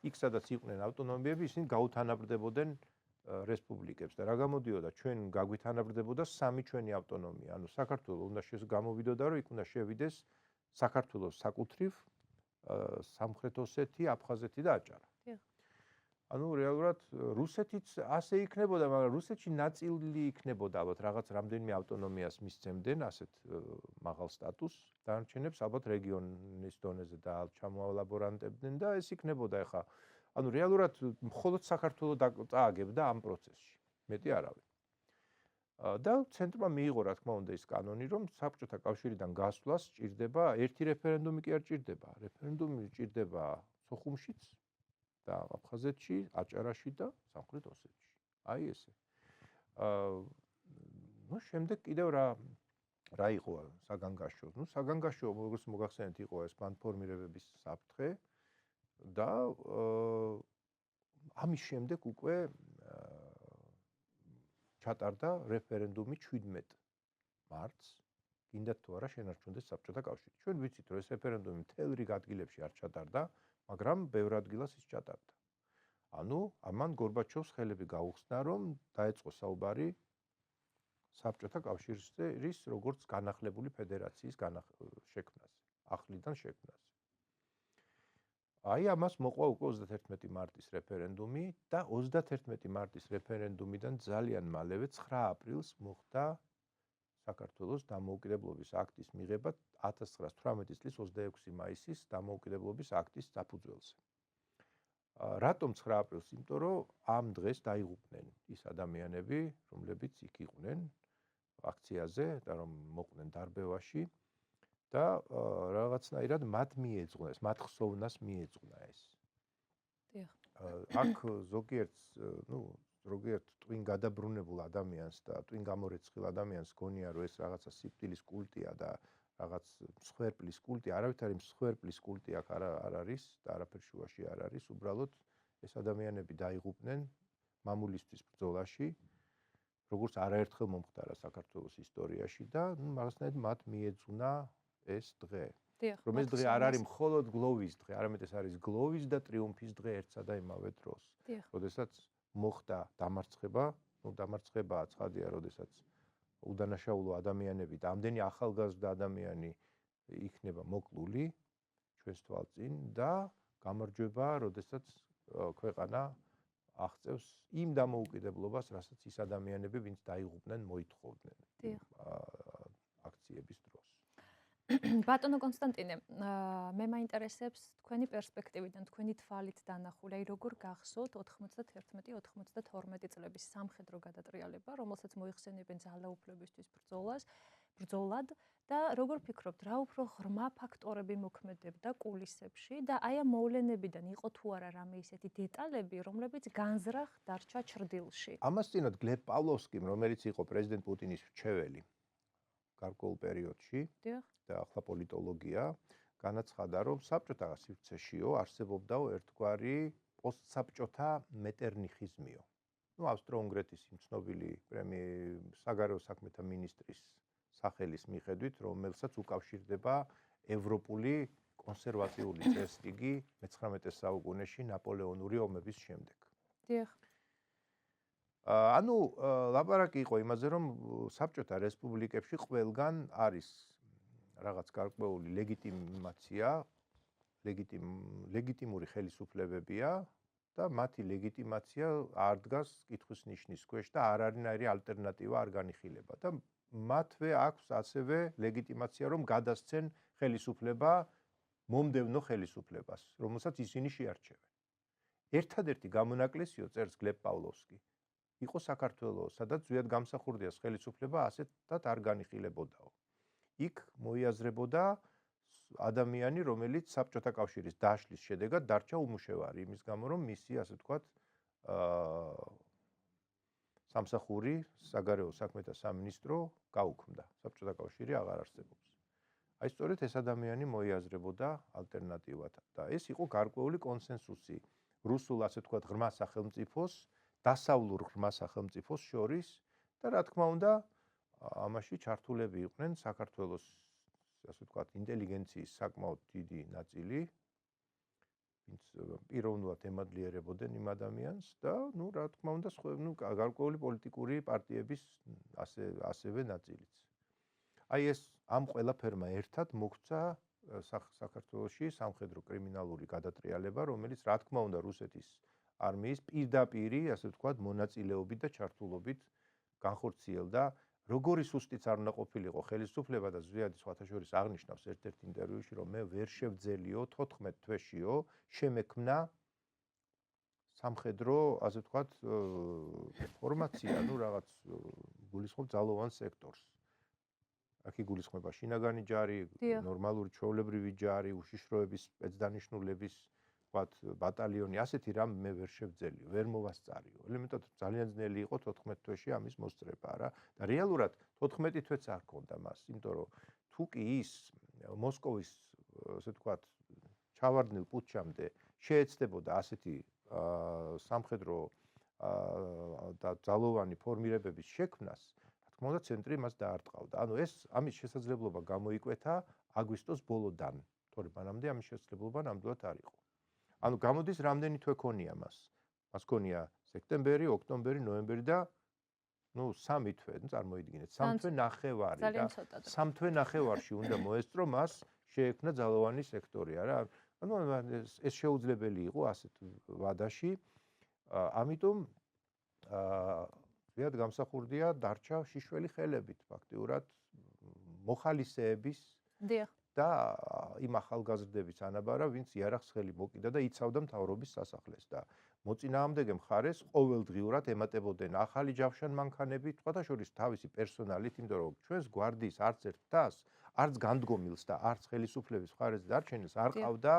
იქ სადაც იყვნენ ავტონომიები, ისინი გაუთანაბრდებოდნენ რესპუბლიკებს და რა გამოდიოდა, ჩვენ გაგვითანაბრდებოდა 3 ჩვენი ავტონომია. ანუ საქართველოს უნდა გამოვიდოდა, რომ იქ უნდა შევიდეს საქართველოს საკუთრივ, სამხრეთ ოსეთი, აფხაზეთი და აჭარა. ანუ რეალურად რუსეთიც ასე იქნებოდა, მაგრამ რუსეთში ნაწილი იქნებოდა ალბათ რაღაც რამდენიმე ავტონომიას მისცემდნენ, ასეთ მაღალ სტატუსს, დანარჩენებს ალბათ რეგიონის დონეზე და ჩამოალაბორანტებდნენ და ეს იქნებოდა ახლა. ანუ რეალურად მხოლოდ საქართველოს წააგებდა ამ პროცესში, მეტი არავინ. და ცენტრმა მიიღო, რა თქმა უნდა, ის კანონი, რომ საბჭოთა კავშირიდან გასვლას სჭირდება ერთი რეფერენდუმი კი არ სჭირდება, რეფერენდუმი სჭირდება სოხუმშიც და აფხაზეთში, აჭარაში და სამხრეთ ოსეთში. აი ესე. შემდეგ კიდევ რა იყო საგანგაშო? საგანგაშო, როგორც მოგახსენეთ, იყო ეს ბანდფორმირებების საფრთხე. და ამის შემდეგ უკვე ჩატარდა რეფერენდუმი 17 მარტს, გინდათ თუ არა შენარჩუნდეს საბჭოთა კავშირი. ჩვენ ვიცით, რომ ეს რეფერენდუმი მთელ რიგ ადგილებში არ ჩატარდა, მაგრამ ბევრ ადგილას ის ჩატარდა. ანუ ამან გორბაჩოვს ხელები გაუხსნა, რომ დაეწყო საუბარი საბჭოთა კავშირის როგორც განახლებული ფედერაციის შექმნაზე, ახლიდან შექმნაზე. აი ამას მოყვა უკვე 31 მარტის რეფერენდუმი და 31 მარტის რეფერენდუმიდან ძალიან მალევე 9 აპრილს მოხდა საქართველოს დამოუკიდებლობის აქტის მიღება 1918 წლის 26 მაისის დამოუკიდებლობის აქტის საფუძველზე. რატომ 9 აპრილს? იმიტომ რომ ამ დღეს დაიღუპნენ ის ადამიანები, რომლებიც იქ იყვნენ აქციაზე და რომ მოყვნენ დარბევაში და რაღაცნაირად მათ მიეძღვნა ეს, მათ ხსოვნას მიეძღვნა ეს. დიახ. აქ ზოგიერთ ტვინ გადაბრუნებულ ადამიანს და ტვინ გამორეცხილ ადამიანს გონია, რომ ეს რაღაცა სიკვდილის კულტია და რაღაც მსხვერპლის კულტი, არავითარი მსხვერპლის კულტი აქ არ არის და არაფერ შუაში არ არის, უბრალოდ ეს ადამიანები დაიღუპნენ მამულისთვის ბრძოლაში, როგორც არაერთხელ მომხდარა საქართველოს ისტორიაში და მაგასთან მათ მიეძღვნა ეს დღე. რომ ეს დღე არ არის მხოლოდ გლოვის დღე, არამედ ეს არის გლოვის და ტრიუმფის დღე ერთსა და იმავე დროს. როდესაც მოხდა დამარცხება, დამარცხებაა ცხადია, როდესაც უდანაშაულო ადამიანები და ამდენი ახალგაზრდა ადამიანი იქნება მოკლული ჩვენს თვალწინ და გამარჯვება, როდესაც ქვეყანა აღწევს იმ დამოუკიდებლობას, რასაც ის ადამიანები, ვინც დაიღუპნენ, მოითხოვდნენ აქციების დროს. ბატონო კონსტანტინე, მე მაინტერესებს თქვენი პერსპექტივიდან, თქვენი თვალით დანახული, აი როგორ გახსოვთ 91-92 წლების სამხედრო გადატრიალება, რომელსაც მოიხსენიებენ ძალაუფლებისთვის ბრძოლად და როგორ ფიქრობთ, რა უფრო ღრმა ფაქტორები მოქმედებდა კულისებში და აი ამ მოვლენებიდან იყო თუ არა რამე ისეთი დეტალები, რომლებიც განზრახ დარჩა ჩრდილში? ამასწინოთ გლებ პავლოვსკიმ, რომელიც იყო პრეზიდენტ პუტინის მრჩეველი გარკვეულ პერიოდში და ახლა პოლიტოლოგია, განაცხადა, რომ საბჭოთა სივრცეშიო არსებობდაო ერთგვარი პოსტსაბჭოთა მეტერნიხიზმიო. ავსტრო-უნგრეთის ცნობილი საგარეო საქმეთა მინისტრის სახელის მიხედვით, რომელსაც უკავშირდება ევროპული კონსერვატიული წესრიგი მე-19 საუკუნეში ნაპოლეონური ომების შემდეგ. დიახ. ანუ ლაპარაკი იყო იმაზე, რომ საბჭოთა რესპუბლიკებში ყველგან არის რაღაც გარკვეული ლეგიტიმაცია, ლეგიტიმური ხელისუფლებებია და მათი ლეგიტიმაცია არ დგას კითხვის ნიშნის ქვეშ და არ არანაირი ალტერნატივა არ განიხილება და მათვე აქვს ასევე ლეგიტიმაცია, რომ გადასცენ ხელისუფლება მომდევნო ხელისუფლებას, რომელსაც ისინი შეარჩევენ. ერთადერთი გამონაკლისიო წერს გლებ პავლოვსკი იყო საქართველოს, სადაც ზუსტად გამსახურდიას ხელისუფლება ასეთად არ განიხილებოდაო. იქ მოიაზრებოდა ადამიანი, რომელიც საბჭოთა კავშირის დაშლის შედეგად დარჩა უმუშევარი, იმის გამო, რომ მისი, ასე ვთქვათ, სამსახური, საგარეო საქმეთა სამინისტრო გაუქმდა. საბჭოთა კავშირი აღარ არსებობს. აი სწორედ ეს ადამიანი მოიაზრებოდა ალტერნატივად და ეს იყო გარკვეული კონსენსუსი რუსულ, ასე ვთქვათ, ღრმა სახელმწიფოს, დასავლურ ღრმა სახელმწიფოს შორის და რა თქმა უნდა, ამაში ჩართულები იყვნენ საქართველოს, ასე ვთქვათ, ინტელიგენციის საკმაოდ დიდი ნაწილი, ვინც პიროვნულად ემადლიერებოდნენ იმ ადამიანს და, რა თქმა უნდა, გარკვეული პოლიტიკური პარტიების ასევე ნაწილიც. აი ეს ამ ყველაფერმა ერთად მოგვცა საქართველოში სამხედრო კრიმინალური გადატრიალება, რომელიც რა თქმა უნდა რუსეთის არმიის პირდაპირი, ასე ვთქვათ, მონაწილეობით და ჩართულობით განხორციელდა. როგორი სუსტიც არ უნდა ყოფილიყო ხელისუფლება და ზვიადი სხვათა შორის აღნიშნავს ერთ-ერთ ინტერვიუში, რომ მე ვერ შევძელიო 14 თვეშიო შემექმნა სამხედრო, ასე ვთქვათ, ფორმაცია, რაღაც გულისხმობ ძალოვან სექტორს. აქ იგულისხმება შინაგანი ჯარი, ნორმალური ჩვეულებრივი ჯარი, უშიშროების სპეცდანიშნულების ბატალიონი, ასეთი რამ მე ვერ შევძელიო, ვერ მოვასწარიო. ელემენტარულად ძალიან ძნელი იყო 14 თვეში ამის მოსწრება რა და რეალურად 14 თვეც არ ჰქონდა მას, იმიტომ რომ თუ კი ის მოსკოვის, ასე ვთქვათ, ჩავარდნილ პუტჩამდე შეეცდებოდა ასეთი სამხედრო და ძალოვანი ფორმირებების შექმნას, რა თქმა უნდა, ცენტრი მას დაარტყავდა. ანუ ეს ამის შესაძლებლობა გამოიკვეთა აგვისტოს ბოლოდან, თორემ მანამდე ამის შესაძლებლობა ნამდვილად არ იყო. ანუ გამოდის რამდენი თვე ქონია მას. მას ქონია სექტემბერი, ოქტომბერი, ნოემბერი და 3 თვე, წარმოიდგინეთ, 3 თვე ნახევარი და 3 თვე ნახევარში უნდა მოესწრო მას შეექმნა ძალოვანი სექტორი, არა? ანუ ეს შეუძლებელი იყო ასეთ ვადაში. ამიტომ ზიად გამსახურდია დარჩა შიშველი ხელებით ფაქტიურად მოხალისეების და იმ ახალგაზრდების ანაბარა, ვინც იარაღს ხელი მოკიდა და იცავდა მთავრობის სასახლეს და მოწინააღმდეგე მხარეს ყოველდღიურად ემატებოდნენ ახალი ჯავშანმანქანები, თქვათა შორის თავისი პერსონალით, იმიტომ რომ ჩვენს გვარდიის არც ერთ თას, არც განდგომილს და არც ხელისუფლების მხარეს დარჩენილს არ ყავდა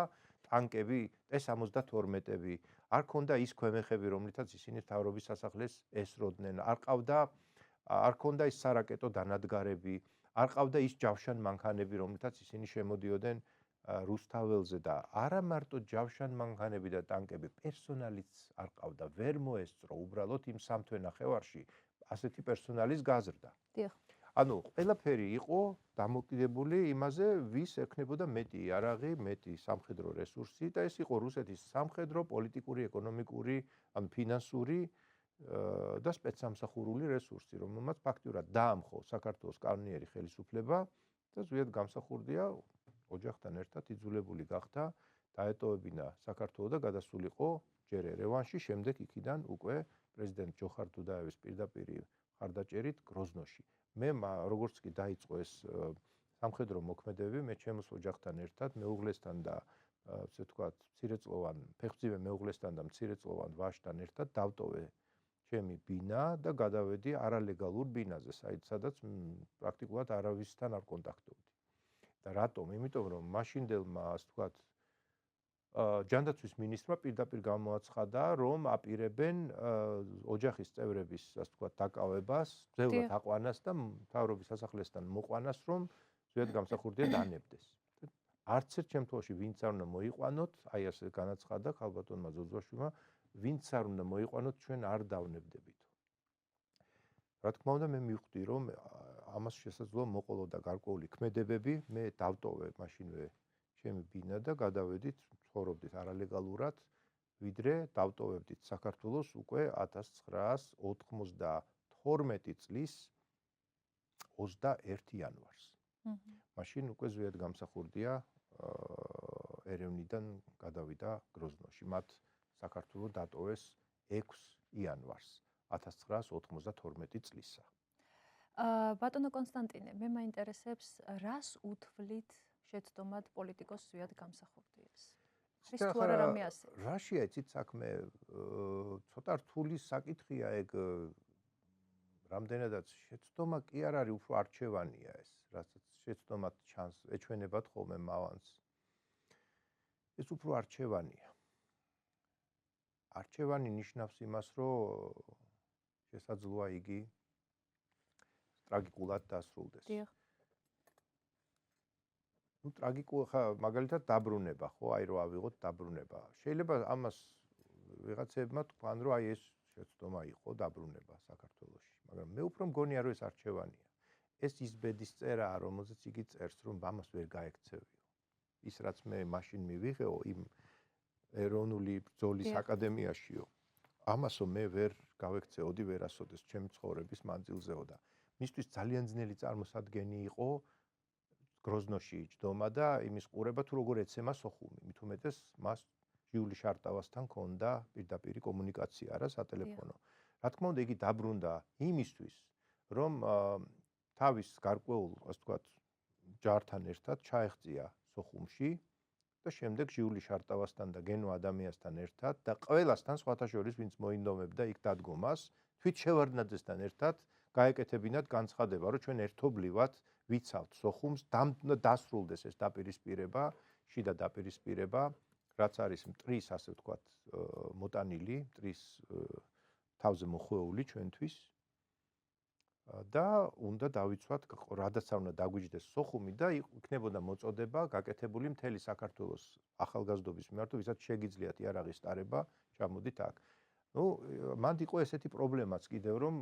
ტანკები, T-72-ები, არ ქონდა ის ქვემეხები, რომლითაც ისინი მთავრობის სასახლეს ესროდნენ, არ ქონდა ის სარაკეტო დანადგარები, არ ყავდა ის ჯავშანმანქანები, რომლითაც ისინი შემოდიოდნენ რუსთაველზე და არა მარტო ჯავშანმანქანები და ტანკები, პერსონალიც არ ყავდა, ვერ მოესწრო უბრალოდ იმ 3 თვე ნახევარში ასეთი პერსონალის გაზრდა. ანუ ყველაფერი იყო დამოკიდებული იმაზე, ვის ექნებოდა მეტი იარაღი, მეტი სამხედრო რესურსი და ეს იყო რუსეთის სამხედრო, პოლიტიკური, ეკონომიკური, ან ფინანსური და სპეცსამსახურული რესურსი, რომელმაც ფაქტურად დაამხო საქართველოს კანონიერი ხელისუფლება და ზოგადად გამსახურდია ოჯახთან ერთად იძულებული გახდა დაეტოვებინა საქართველო და გადასულიყო ჯერ ერევანში, შემდეგ იქიდან უკვე პრეზიდენტ ჯოხარ დუდაევის პირდაპირი მხარდაჭერით გროზნოში. მე როგორც კი დაიწყო ეს სამხედრო მოქმედებები, მე ჩემს ოჯახთან ერთად, მეუღლესთან და ასე ვთქვათ, მცირეწლოვან, ფეხმძიმე მეუღლესთან და მცირეწლოვან ვაჟთან ერთად დავტოვე ჩემი ბინა და გადავედი არალეგალურ ბინაზე, სადაც პრაქტიკულად არავისთან არ კონტაქტობდი. და რატომ? იმიტომ რომ მაშინდელმა, ასე ვთქვათ, ჯანდაცვის მინისტრმა პირდაპირ გამოაცხადა, რომ აპირებენ ოჯახის წევრების, ასე ვთქვათ, დაკავებას, ძევლად აყვანას და მთავრობის სასახლესთან მოყვანას, რომ ზოგადად გამსახურდია დანებდეს. არც ერთ შემთხვევაში ვინც არ უნდა მოიყვანოთ, აი ასე განაცხადა ქალბატონმა ზოძვაშვილმა, ვინც არ უნდა მოიყვანოთ, ჩვენ არ დავნებდებით. რა თქმა უნდა, მე მივხვდი, რომ ამას შესაძლოა მოყოლოდა გარკვეული ქმედებები, მე დავტოვე მაშინვე ჩემი ბინა და გადავედით, ცხოვრობდით არალეგალურად, ვიდრე დავტოვებდით საქართველოს უკვე 1992 წლის 21 იანვარს. მაშინ უკვე ზოგადად გამსახურდია ერევნიდან გადავიდა გროზნოში. მათ საქართველო დატოვეს 6 იანვარს 1992 წლისა. ბატონო კონსტანტინე, მე მაინტერესებს, რას უთვლით შეცდომად პოლიტიკოს ზვიად გამსახურდიას? არის თუ არა რამე ასე? რაშია იცით საქმე? ცოტა რთული საკითხია ეგ. რამდენადაც შეცდომა კი არ არის, უფრო არჩევანია ეს, რასაც შეცდომად ჩანს, ეჩვენებათ ხოლმე მავანს. ეს უფრო არჩევანია. არჩევანი ნიშნავს იმას, რომ შესაძლოა იგი ტრაგიკულად დასრულდეს. ტრაგიკულ ხა მაგალითად დაბრუნება, ხო, აი რომ ავიღოთ დაბრუნება. შეიძლება ამას ვიღაცებმა თქვან, რომ აი ეს შეცდომა იყო დაბრუნება საქართველოში, მაგრამ მე უფრო მგონია, რომ ეს არჩევანია. ეს ის ბედის წერაა, რომელზეც იგი წერს, რომ ამას ვერ გაექცევიო. ის რაც მე მაშინ მივიღეო იმ ეროვნული ბრძოლის აკადემიაშიო, ამასო მე ვერ გავექცეოდი ვერასოდეს ჩემი ცხოვრების მანძილზეო და მისთვის ძალიან ძნელი წარმოსადგენი იყო გროზნოში ჯდომა და იმის ყურება თუ როგორ ეცემა სოხუმი. მით უმეტეს მას ჟიული შარტავასთან ჰქონდა პირდაპირი კომუნიკაცია, არა სატელეფონო. რა თქმა უნდა, იგი დაბრუნდა იმისთვის, რომ თავის გარკვეულ, ასე ვთქვათ, ჯართან ერთად ჩაეღწია სოხუმში და შემდეგ ჟიული შარტავასთან და გენო ადამიანსთან ერთად და ყველასთან სხვათა შორის, ვინც მოინდომებდა იქ დადგომას, თვით შევარდნაძესთან ერთად გაეკეთებინათ განცხადება, რომ ჩვენ ერთობლივად ვიცავთ სოხუმს, დასრულდეს ეს დაპირისპირება, შიდა დაპირისპირება, რაც არის მტრის, ასე ვთქვათ, მოტანილი, მტრის თავზე მოხვეული ჩვენთვის. და უნდა დავიცვათ, რადაც არ უნდა დაგვიჯდეს სოხუმი და იქნებოდა მოწოდება გაკეთებული მთელი საქართველოს ახალგაზრდობის მიმართ, ვისაც შეგიძლიათ იარაღის ტარება, ჩამოდით აქ. ნუ მანდ იყო ესეთი პრობლემაც კიდევ, რომ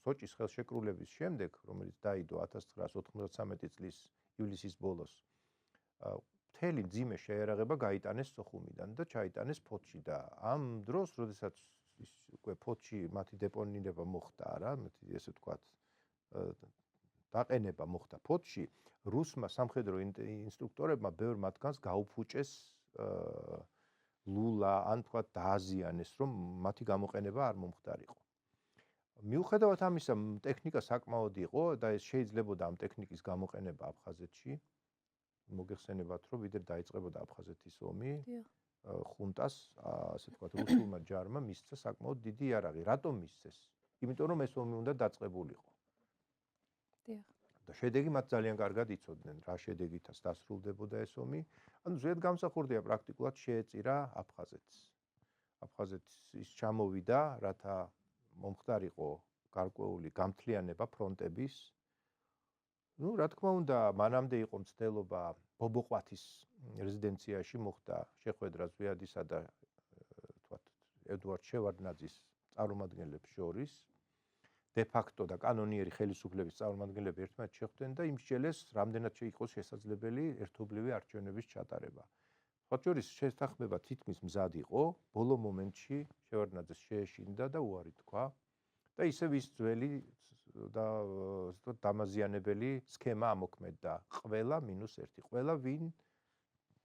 სოჭის ხელშეკრულების შემდეგ, რომელიც დაიდო 1993 წლის ივლისის ბოლოს, მთელი მძიმე შეიარაღება გაიტანეს სოხუმიდან და ჩაიტანეს ფოთში და ამ დროს, როდესაც უკვე ფოთში მათი დეპონირება მოხდა რა, ესე ვთქვათ, დაყენება მოხდა ფოთში, რუსმა სამხედრო ინსტრუქტორებმა ბევრ მათგანს გაუფუჭეს ლულა, ან თქვათ დააზიანეს, რომ მათი გამოყენება არ მომხდარიყო. მიუხედავად ამისა, ტექნიკა საკმაოდ იყო და ეს შეიძლებოდა ამ ტექნიკის გამოყენება აფხაზეთში. მოგეხსენებათ, რომ ვიდრე დაიწყებოდა აფხაზეთის ომი, ხუნტას, ასე ვთქვათ, რუსულმა ჯარმა მისცა საკმაოდ დიდი იარაღი. რატომ მისცეს? იმიტომ რომ ეს ომი უნდა დაწყებულიყო. დიახ. და შედეგი მათ ძალიან კარგად იცოდნენ, რა შედეგითაც დასრულდებოდა ეს ომი. ანუ ზედგამსახურდია პრაქტიკულად შეეწირა აფხაზეთს. აფხაზეთის ის ჩამოვიდა, რათა მომხდარიყო გარკვეული გამთლიანება ფრონტების. ნუ რა თქმა უნდა, მანამდე იყო მცდელობა ბობოყვათის რეზიდენციაში მოხდა შეხვედრა ზვიადისა და თქვათ ედუარდ შევარდნაძის წარმომადგენლებს შორის. de facto და კანონიერი ხელისუფლების წარმომადგენლები ერთმანეთს შეხვდნენ და იმსჯელეს, რამდენად იყოს შესაძლებელი ერთობლივი არჩევნების ჩატარება. სხვა შორის შეთანხმება თითქმის მზად იყო, ბოლო მომენტში შევარდნაძეს შეეშინდა და უარი თქვა და ისევ ის ძველი და დამაზიანებელი სქემა ამოქმედდა. ყველა -1, ყველა ვინ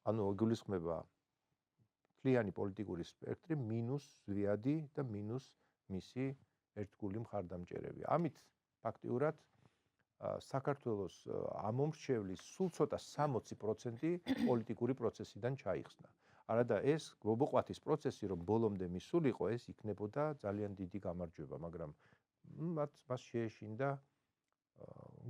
ანუ იგულისხმება მთლიანი პოლიტიკური სპექტრი minus ზვიადი და minus მისი ერთგული მხარდამჭერები. ამით ფაქტიურად საქართველოს ამომრჩევლის სულ ცოტა 60% პოლიტიკური პროცესიდან ჩაიხსნა. არადა ეს ბობოყვათის პროცესი, რომ ბოლომდე მისულიყო, ეს იქნებოდა ძალიან დიდი გამარჯვება, მაგრამ მას შეეშინდა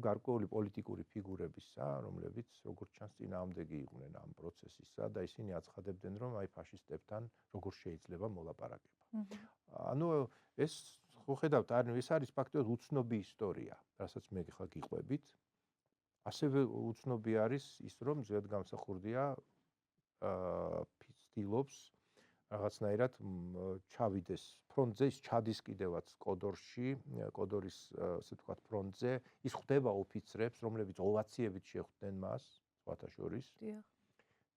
გარკვეული პოლიტიკური ფიგურებისა, რომლებიც როგორც ჩანს წინააღმდეგი იყვნენ ამ პროცესისა და ისინი აცხადებდნენ, რომ აი ფაშისტებთან როგორ შეიძლება მოლაპარაკება. ანუ ეს ხედავთ, ეს არის ფაქტობრივად უცნობი ისტორია, რასაც მე ხა გიყვებით. ასევე უცნობი არის ის, რომ ზედგამსახურდია ცდილობს რაღაცნაირად ჩავიდეს ფრონტზე, ის ჩადის კიდევაც კოდორში, კოდორის ასე ვთქვათ ფრონტზე, ის ხვდება ოფიცრებს, რომლებიც ოვაციებით შეხვდნენ მას, სხვათა შორის. დიახ.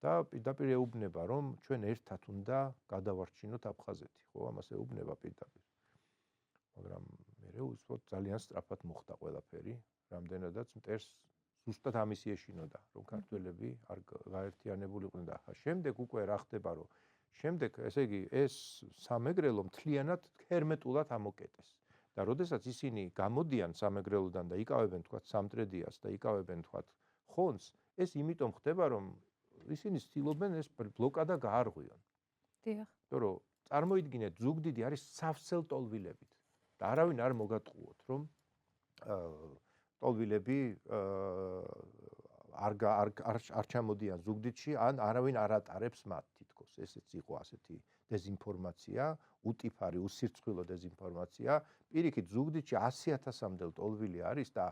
და პირდაპირ ეუბნება, რომ ჩვენ ერთად უნდა გადავარჩინოთ აფხაზეთი, ხო, ამას ეუბნება პირდაპირ. მაგრამ მე უცბად ძალიან სწრაფად მოხდა ყველაფერი, რამდენადაც მტერს ზუსტად ამის ეშინოდა, რომ ქართველები არ გაერთიანებულიყვნენ და შემდეგ უკვე რა ხდება, რომ შემდეგ, ესე იგი, ეს სამეგრელო მთლიანად ჰერმეტულად ამოკეტეს. და როდესაც ისინი გამოდიან სამეგრელოდან და იკავებენ თქვათ სამტრედიას და იკავებენ თქვათ ხონს, ეს იმიტომ ხდება, რომ ისინი ცდილობენ ეს ბლოკადა გაარღვიონ. დიახ. იმიტომ რომ წარმოიდგინეთ, ზუგდიდი არის სავსელ ტოლვილებით. და არავინ არ მოგატყუოთ, რომ ტოლვილები არ ჩამოდიან ზუგდიდში, ან არავინ არ ატარებს მათ თითქოს. ესეც იყო ასეთი დეზინფორმაცია, უტიფარი, უსირცხვილო დეზინფორმაცია. პირიქით, ზუგდიდში 100,000-მდე ტოლვილი არის და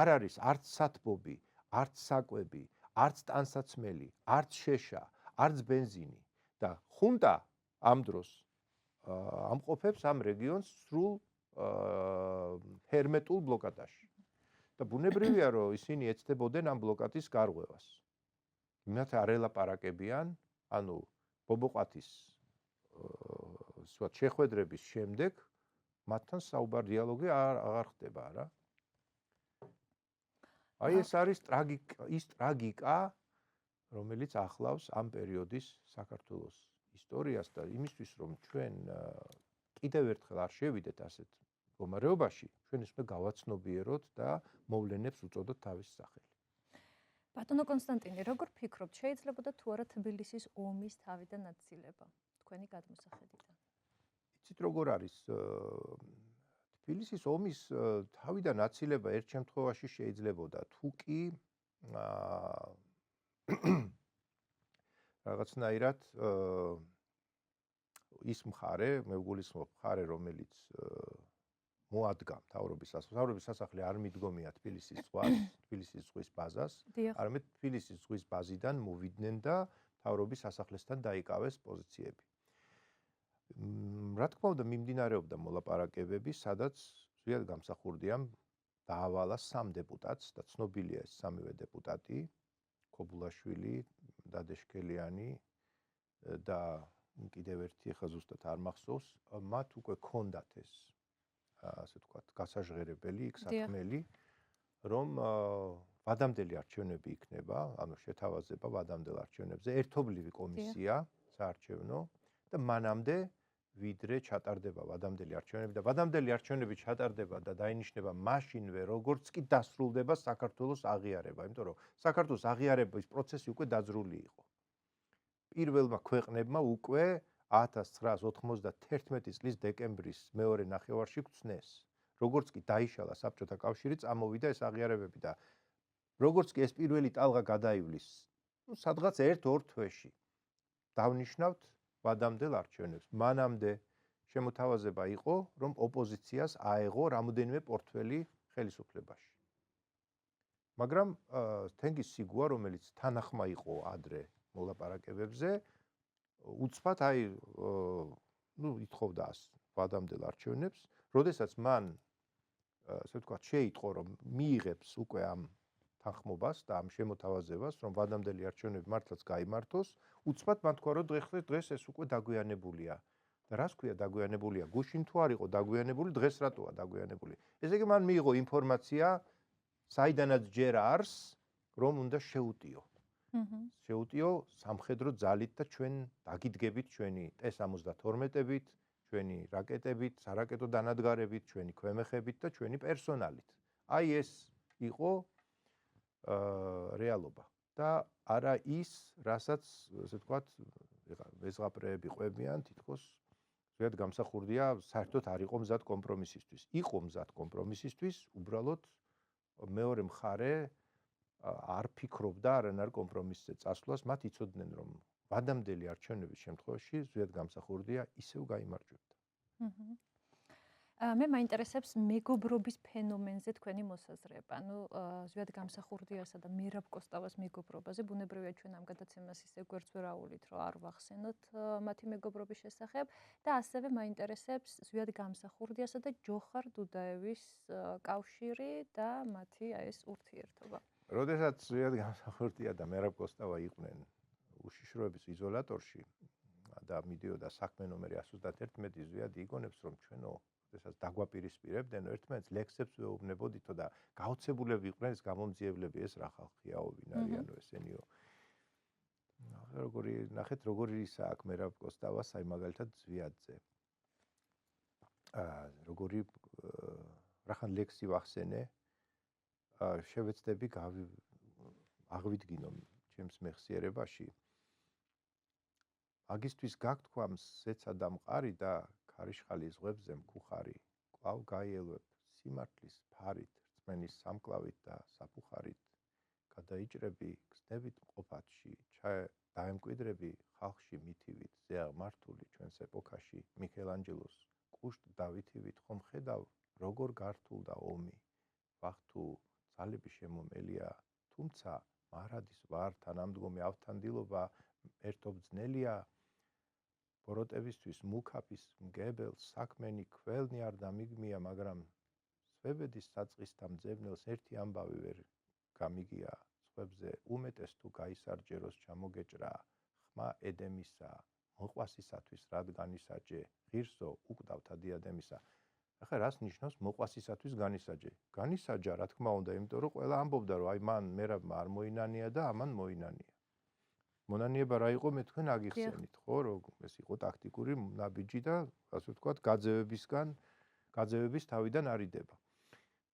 არ არის არც სათბობი, არც საკვები, არც ტანსაცმელი, არც შეშა, არც ბენზინი და ხუნტა ამ დროს ამყოფებს ამ რეგიონს სრულ ჰერმეტულ ბლოკადაში. და ბუნებრივია, რომ ისინი ეცდებოდნენ ამ ბლოკადის გარღვევას. მათ არ ელაპარაკებიან, ანუ ბობოყვათის შეხვედრების შემდეგ მათთან საუბარ დიალოგი აღარ ხდება, რა. აი ეს არის ტრაგიკა, რომელიც ახლავს ამ პერიოდის საქართველოს ისტორიას და იმისთვის, რომ ჩვენ კიდევ ერთხელ არ შევიდეთ ასეთ მდგომარეობაში, ჩვენ ის უნდა გავაცნობიეროთ და მოვლენებს უწოდოთ თავის სახელი. ბატონო კონსტანტინე, როგორ ფიქრობთ, შეიძლებოდა თუ არა თბილისის ომის თავიდან აცილება თქვენი გადმოსახედიდან? იცით როგორ არის? თბილისის ომის თავიდან აცილება ერთ შემთხვევაში შეიძლებოდა, თუ კი რაღაცნაირად ის მხარე, მე ვგულისხმობ მხარე, რომელიც მოადგა მთავრობის სასახლე. მთავრობის სასახლე არ მიდგომია თბილისის ზღვას, თბილისის ზღვის ბაზას, არამედ თბილისის ზღვის ბაზიდან მოვიდნენ და მთავრობის სასახლესთან დაიკავეს პოზიციები. რა თქმა უნდა, მიმდინარეობდა მოლაპარაკებები, სადაც ზვიად გამსახურდიამ დაავალა 3 დეპუტატს და ცნობილია ეს სამივე დეპუტატი, ქობულაშვილი, დადეშქელიანი და კიდევ ერთი ხა ზუსტად არ მახსოვს, მათ უკვე ჰქონდათ ეს ასე ვთქვათ, გასაჟღერებელი, იქ საქმელი, რომ ვადამდელი არჩევნები იქნება, ანუ შეთავაზება ვადამდელ არჩევნებზე, ერთობლივი კომისია საარჩევნო და მანამდე ვიდრე ჩატარდება ვადამდელი არჩევნები და ვადამდელი არჩევნები ჩატარდება და დაინიშნება მაშინვე, როგორც კი დასრულდება საქართველოს აღიარება, იმიტომ რომ საქართველოს აღიარების პროცესი უკვე დაძრული იყო. პირველმა ქვეყნებმა უკვე 1991 წლის დეკემბრის მეორე ნახევარში გწნეს. როგორც კი დაიშალა საბჭოთა კავშირი, წამოვიდა ეს აღიარებები და როგორც კი ეს პირველი ტალღა გადაივლის, სადღაც 1-2 თვეში დავნიშნავთ ვადამდელ არჩევნებს. მანამდე შემოთავაზება იყო, რომ ოპოზიციას აეღო რამოდენიმე პორტფელი ხელისუფლებაში. მაგრამ თენგის სიგუა, რომელიც თანახმა იყო ადრე მოლაპარაკებებზე, უცბად ითხოვდა ვადამდელ არჩევნებს, როდესაც მან ასე ვთქვათ, შეიტყო, რომ მიიღებს უკვე ამ თანხმობას და ამ შემოთავაზებას, რომ ვადამდელი არჩევნები მართლაც გაიმართოს, უცბად მან თქვა, რომ დღეს ეს უკვე დაგვიანებულია. და რას ქვია დაგვიანებულია? გუშინ თუ არ იყო დაგვიანებული, დღეს რატოა დაგვიანებული? ესე იგი, მან მიიღო ინფორმაცია, საიდანაც ჯერ არს, რომ უნდა შეუტიო. შეუტიო სამხედრო ძალით და ჩვენ დაგიდგებით ჩვენი T-72-ებით, ჩვენი რაკეტებით, სარაკეტო დანადგარებით, ჩვენი ქვემეხებით და ჩვენი პერსონალით. აი ეს იყო რეალობა და არა ის, რასაც ასე ვთქვათ, ვეზღაპრეები ყვებიან, თითქოს ზოგადად გამსახურდია, საერთოდ არ იყო მზად კომპრომისისთვის. იყო მზად კომპრომისისთვის, უბრალოდ მეორე მხარე არ ფიქრობდა არანარ კომპრომისზე წასვლას, მათ იცოდნენ, რომ ვადამდელი არჩევნების შემთხვევაში ზვიად გამსახურდია ისევ გაიმარჯვებდა. მე მაინტერესებს მეგობრობის ფენომენზე თქვენი მოსაზრება. ანუ ზვიად გამსახურდიასა და მირაბ კოსტავას მეგობრობაზე, ბუნებრივია ჩვენ ამ გადაცემას ისე გვერდს ვერ აუვლით, რომ არ ვახსენოთ მათი მეგობრობის შესახებ და ასევე მაინტერესებს ზვიად გამსახურდიასა და ჯოხარ დუდაევის კავშირი და მათი ეს ურთიერთობა. როდესაც ზვიად გამსახურდია და მირაბ კოსტავა იყვნენ უშიშროების იზოლატორში და მიდიოდა საქმე ნომერი 131, ზვიად იგონებს, რომ ჩვენო როდესაც დაგვაპირისპირებდნენ, ერთმანეთს ლექსებს ვეუბნებოდითო და გაოცებულები იყვნენ ეს გამომძიებლები, ეს რა ხალხიაო, ვინ არიანო ესენიო. ნახეთ, როგორი ისაა აქ მირაბ კოსტავას, აი მაგალითად ზვიადზე. როგორი რახან ლექსი ვახსენე, შევეცდები აღვიდგინო ჩემს მეხსიერებაში. მაგისთვის გაგთქვამს ზეცა და მყარი და ქარიშხალი ზღვებზე მქუხარი, კვლავ გაიელვებ სიმართლის ფარით, რწმენის სამკლავით და საფუხარით, გადაიჭრები გზნებით მყოფათში, დაემკვიდრები ხალხში მითივით, ზეაღმართული ჩვენს ეპოქაში, მიქელანჯელოს კუშტ დავითივით, ხომ ხედავ, როგორ გართულდა ომი, ვახთუ ძალები შემომელია, თუმცა მარადის ვარ თანამდგომი ავთანდილობა ერთობძნელია, ბოროტებისთვის მუქაფის მგებელს საქმენი ქველნი არ დამიგმია, მაგრამ სვებედის საწყისთა მძებნელს ერთი ამბავი ვერ გამიგია, სხვებზე უმეტეს თუ გაისარჯეროს ჩამოგეჭრა, ხმა ედემისა, მოყვასისათვის რადგან ისაჯე, ღირსო უკვდავთა დიადემისა. ახლა რას ნიშნავს მოყვასისათვის განისაჯე? განისაჯა, რა თქმა უნდა, იმიტომ რომ ყველა ამბობდა, რომ აი მან მერაბმა არ მოინანია და ამან მოინანია. მონანიება რა იყო, მე თქვენ აგიხსენით, ხო, რომ ეს იყო ტაქტიკური ნაბიჯი და ასე ვთქვათ, გაძევების თავიდან არიდება.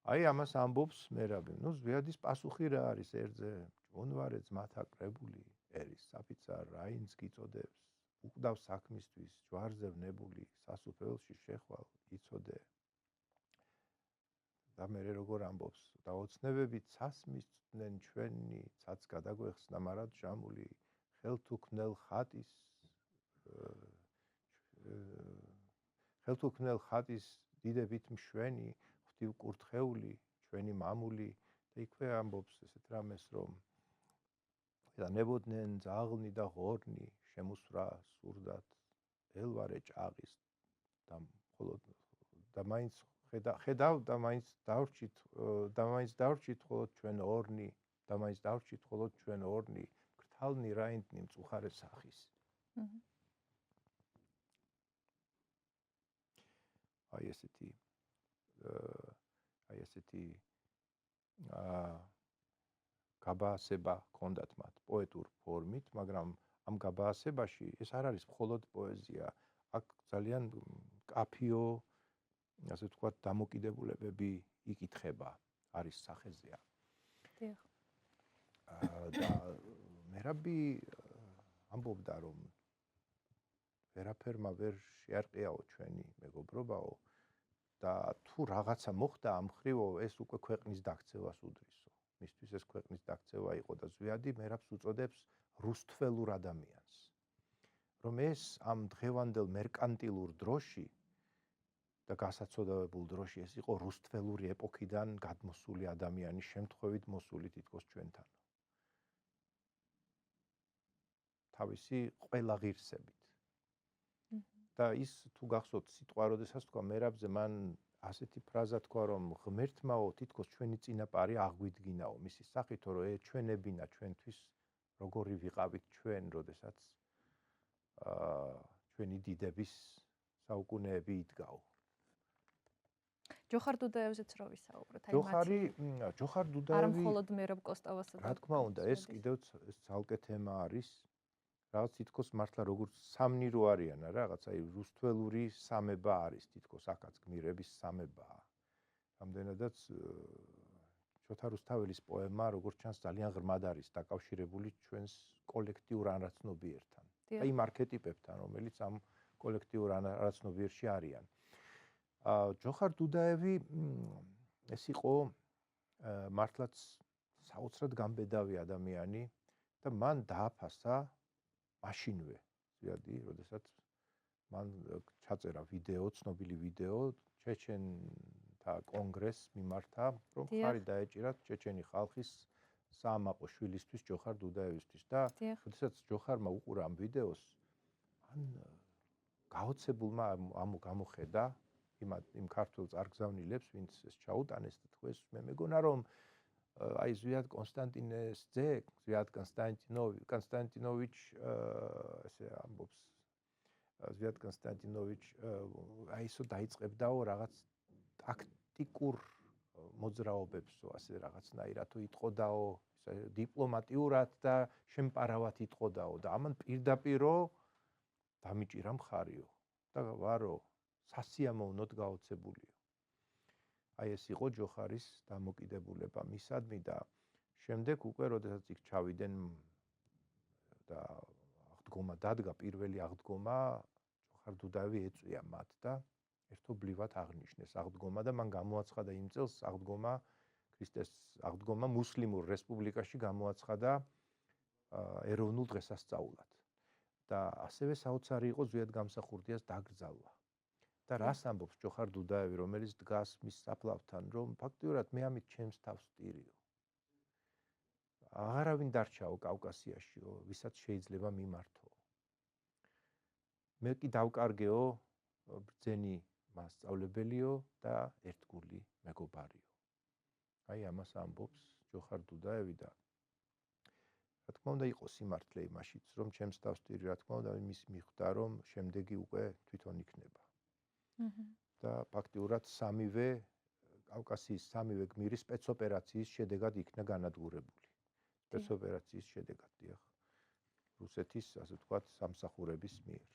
აი ამას ამბობს მერაბი. ნუ ზვიადის პასუხი რა არის ერთზე? ჭონვარე ძმათა კრებული, ერის საფიცარ რაინც გიწოდებს, უკვდავ საქმისთვის, ჯვარზე ვნებული, სასუფეველში შეხვალ იცოდე. და მერე როგორ ამბობს, და ოცნებები ცას მისწვდნენ ჩვენი, ცაც გადაგვეხსნა მარად ჟამული, ხელთუქმნელ ხატის დიდებით მშვენი, ღვთივკურთხეული, ჩვენი მამული და იქვე ამბობს ესეთ რამეს, რომ დანებოდნენ ძაღლნი და ღორნი, შემოსვრა სურდათ ელვარე ჭაღის და მხოლოდ და მაინც ხედავ და მაინც დავრჩით და მაინც დავრჩით მხოლოდ ჩვენ ორნი და მაინც დავრჩით მხოლოდ ჩვენ ორნი გრთალნი რაინდნი მწუხარე სახის. აი ესეთი გაბაასება ჰქონდათ მათ პოეტურ ფორმით, მაგრამ ამ გაბაასებაში ეს არ არის მხოლოდ პოეზია, აქ ძალიან კაფიო, ასე ვთქვათ, დამოკიდებულებები იკითხება, არის სახეზეა. დიახ. და მერაბი ამბობდა, რომ ვერაფერმა ვერ შეარყიაო ჩვენი მეგობრობაო და თუ რაღაცა მოხდა ამ ხრივო, ეს უკვე ქვეყნის დაქცევას უდრისო. მისთვის ეს ქვეყნის დაქცევა იყო და ზვიადი მერაბს უწოდებს რუსთველურ ადამიანს. რომ ეს ამ დღევანდელ მერკანტილურ დროში და გასაცოდავებულ დროში ეს იყო რუსთველური ეპოქიდან გადმოსული ადამიანის შემთხვევით მოსული თითქოს ჩვენთან. თავისი ყველა ღირსებით. და ის თუ გახსოვთ სიტყვა, როდესაც თქვა მერაბზე, მან ასეთი ფრაზა თქვა, რომ ღმერთმაო თითქოს ჩვენი წინაპარი აღვიდგინაო მისი სახით, რომ ჩვენებინა ჩვენთვის როგორი ვიყავით ჩვენ, როდესაც ჩვენი დიდების საუკუნეები იდგაო. ჯოხარ დუდაევზეც რო ვისაუბროთ, ჯოხარ დუდაევი არა მხოლოდ მერაბ კოსტავასა და რა თქმა უნდა, ეს კიდევ ცალკე თემა არის. რაღაც თითქოს მართლა როგორც სამნირო არიან, რაღაც აი რუსთველური სამება არის თითქოს აქაც გმირების სამებაა. რამდენადაც შოთა რუსთაველის პოემა, როგორც ჩანს, ძალიან ღრმად არის დაკავშირებული ჩვენს კოლექტიურ ანარაცნობიერთან. და იმ არქეტიპებთან, რომელიც ამ კოლექტიურ ანარაცნობიერში არიან. ჯოხარ დუდაევი ეს იყო მართლაც საოცრად გამბედავი ადამიანი და მან დააფასა მაშინვე, ზიადი, როდესაც მან ჩაწერა ვიდეო, ცნობილი ვიდეო ჩეჩენთა კონგრესს მიმართა, რომ ხარი დაეჭირათ ჩეჩენი ხალხის საამაყო შვილისთვის ჯოხარ დუდაევისთვის და როდესაც ჯოხარმა უყურა ამ ვიდეოს, მან გაოცებულმა გამოხედა იმ ქართველ წარგზავნილებს, ვინც ეს ჩაუტანეს და თქვეს, მე მეგონა რომ აი ზვიად კონსტანტინეს ძე, ზვიად კონსტანტინოვიჩ ესე ამბობს. ზვიად კონსტანტინოვიჩ აი ისო დაიწყებდაო რაღაც ტაქტიკურ მოძრაობებსო, ასე რაღაცნაირად იტყოდაო, დიპლომატიურად და შემპარავად იტყოდაო და ამან პირდაპირო დამიჭირა მხარიო და ვარო სასიამოვნოდ გაოცებულიო. აი ეს იყო ჯოხარის დამოკიდებულება მისადმი და შემდეგ უკვე როდესაც იქ ჩავიდნენ და აღდგომა დადგა, პირველი აღდგომა ჯოხარ დუდაევი ეწვია მათ და ერთობლივად აღნიშნეს აღდგომა და მან გამოაცხადა იმ წელს აღდგომა ქრისტეს აღდგომა მუსლიმურ რესპუბლიკაში გამოაცხადა ეროვნულ დღესასწაულად. და ასევე საოცარი იყო ზვიად გამსახურდიას დაკრძალვა. და რას ამბობს ჯოხარ დუდაევი, რომელიც დგას მის საფლავთან, რომ ფაქტიურად მე ამით ჩემს თავს ვტირიო. აღარავინ დარჩაო კავკასიაშიო, ვისაც შეიძლება მიმართო. მე კი დავკარგეო ბრძენი მასწავლებელიო და ერთგული მეგობარიო. აი ამას ამბობს ჯოხარ დუდაევი და რა თქმა უნდა იყო სიმართლე იმაშიც, რომ ჩემს თავს ვტირი, რა თქმა უნდა იმის მიხვდა, რომ შემდეგი უკვე თვითონ იქნება. და ფაქტიურად კავკასიის სამივე გმირის სპეცოპერაციის შედეგად იქნა განადგურებული. სპეცოპერაციის შედეგად, დიახ. რუსეთის, ასე ვთქვათ, სამსახურების მიერ.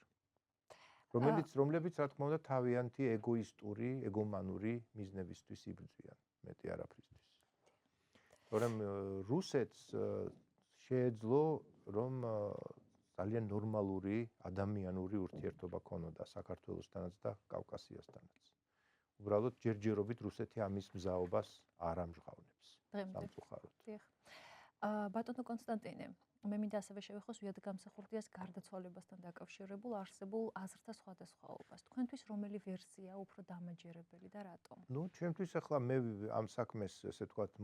რომლებიც რა თქმა უნდა თავიანთი ეგოისტური, ეგომანური მიზნებისთვის იბრძვიან, მეტი არაფრისთვის. თორემ რუსეთს შეეძლო, რომ ძალიან ნორმალური ადამიანური ურთიერთობა ქონოდა საქართველოსთანაც და კავკასიასთანაც. უბრალოდ ჯერჯერობით რუსეთი ამის მზაობას არ ამჟღავნებს სამწუხაროდ. ბატონო კონსტანტინე, მე მინდა ასევე შევეხოს ვიადგამსახურდიას გარდაცვალებასთან დაკავშირებულ არსებულ აზრთა სხვადასხვაობას. თქვენთვის რომელი ვერსია უფრო დამაჯერებელი და რატომ? ჩემთვის ახლა მე ამ საქმეს ესე ვთქვათ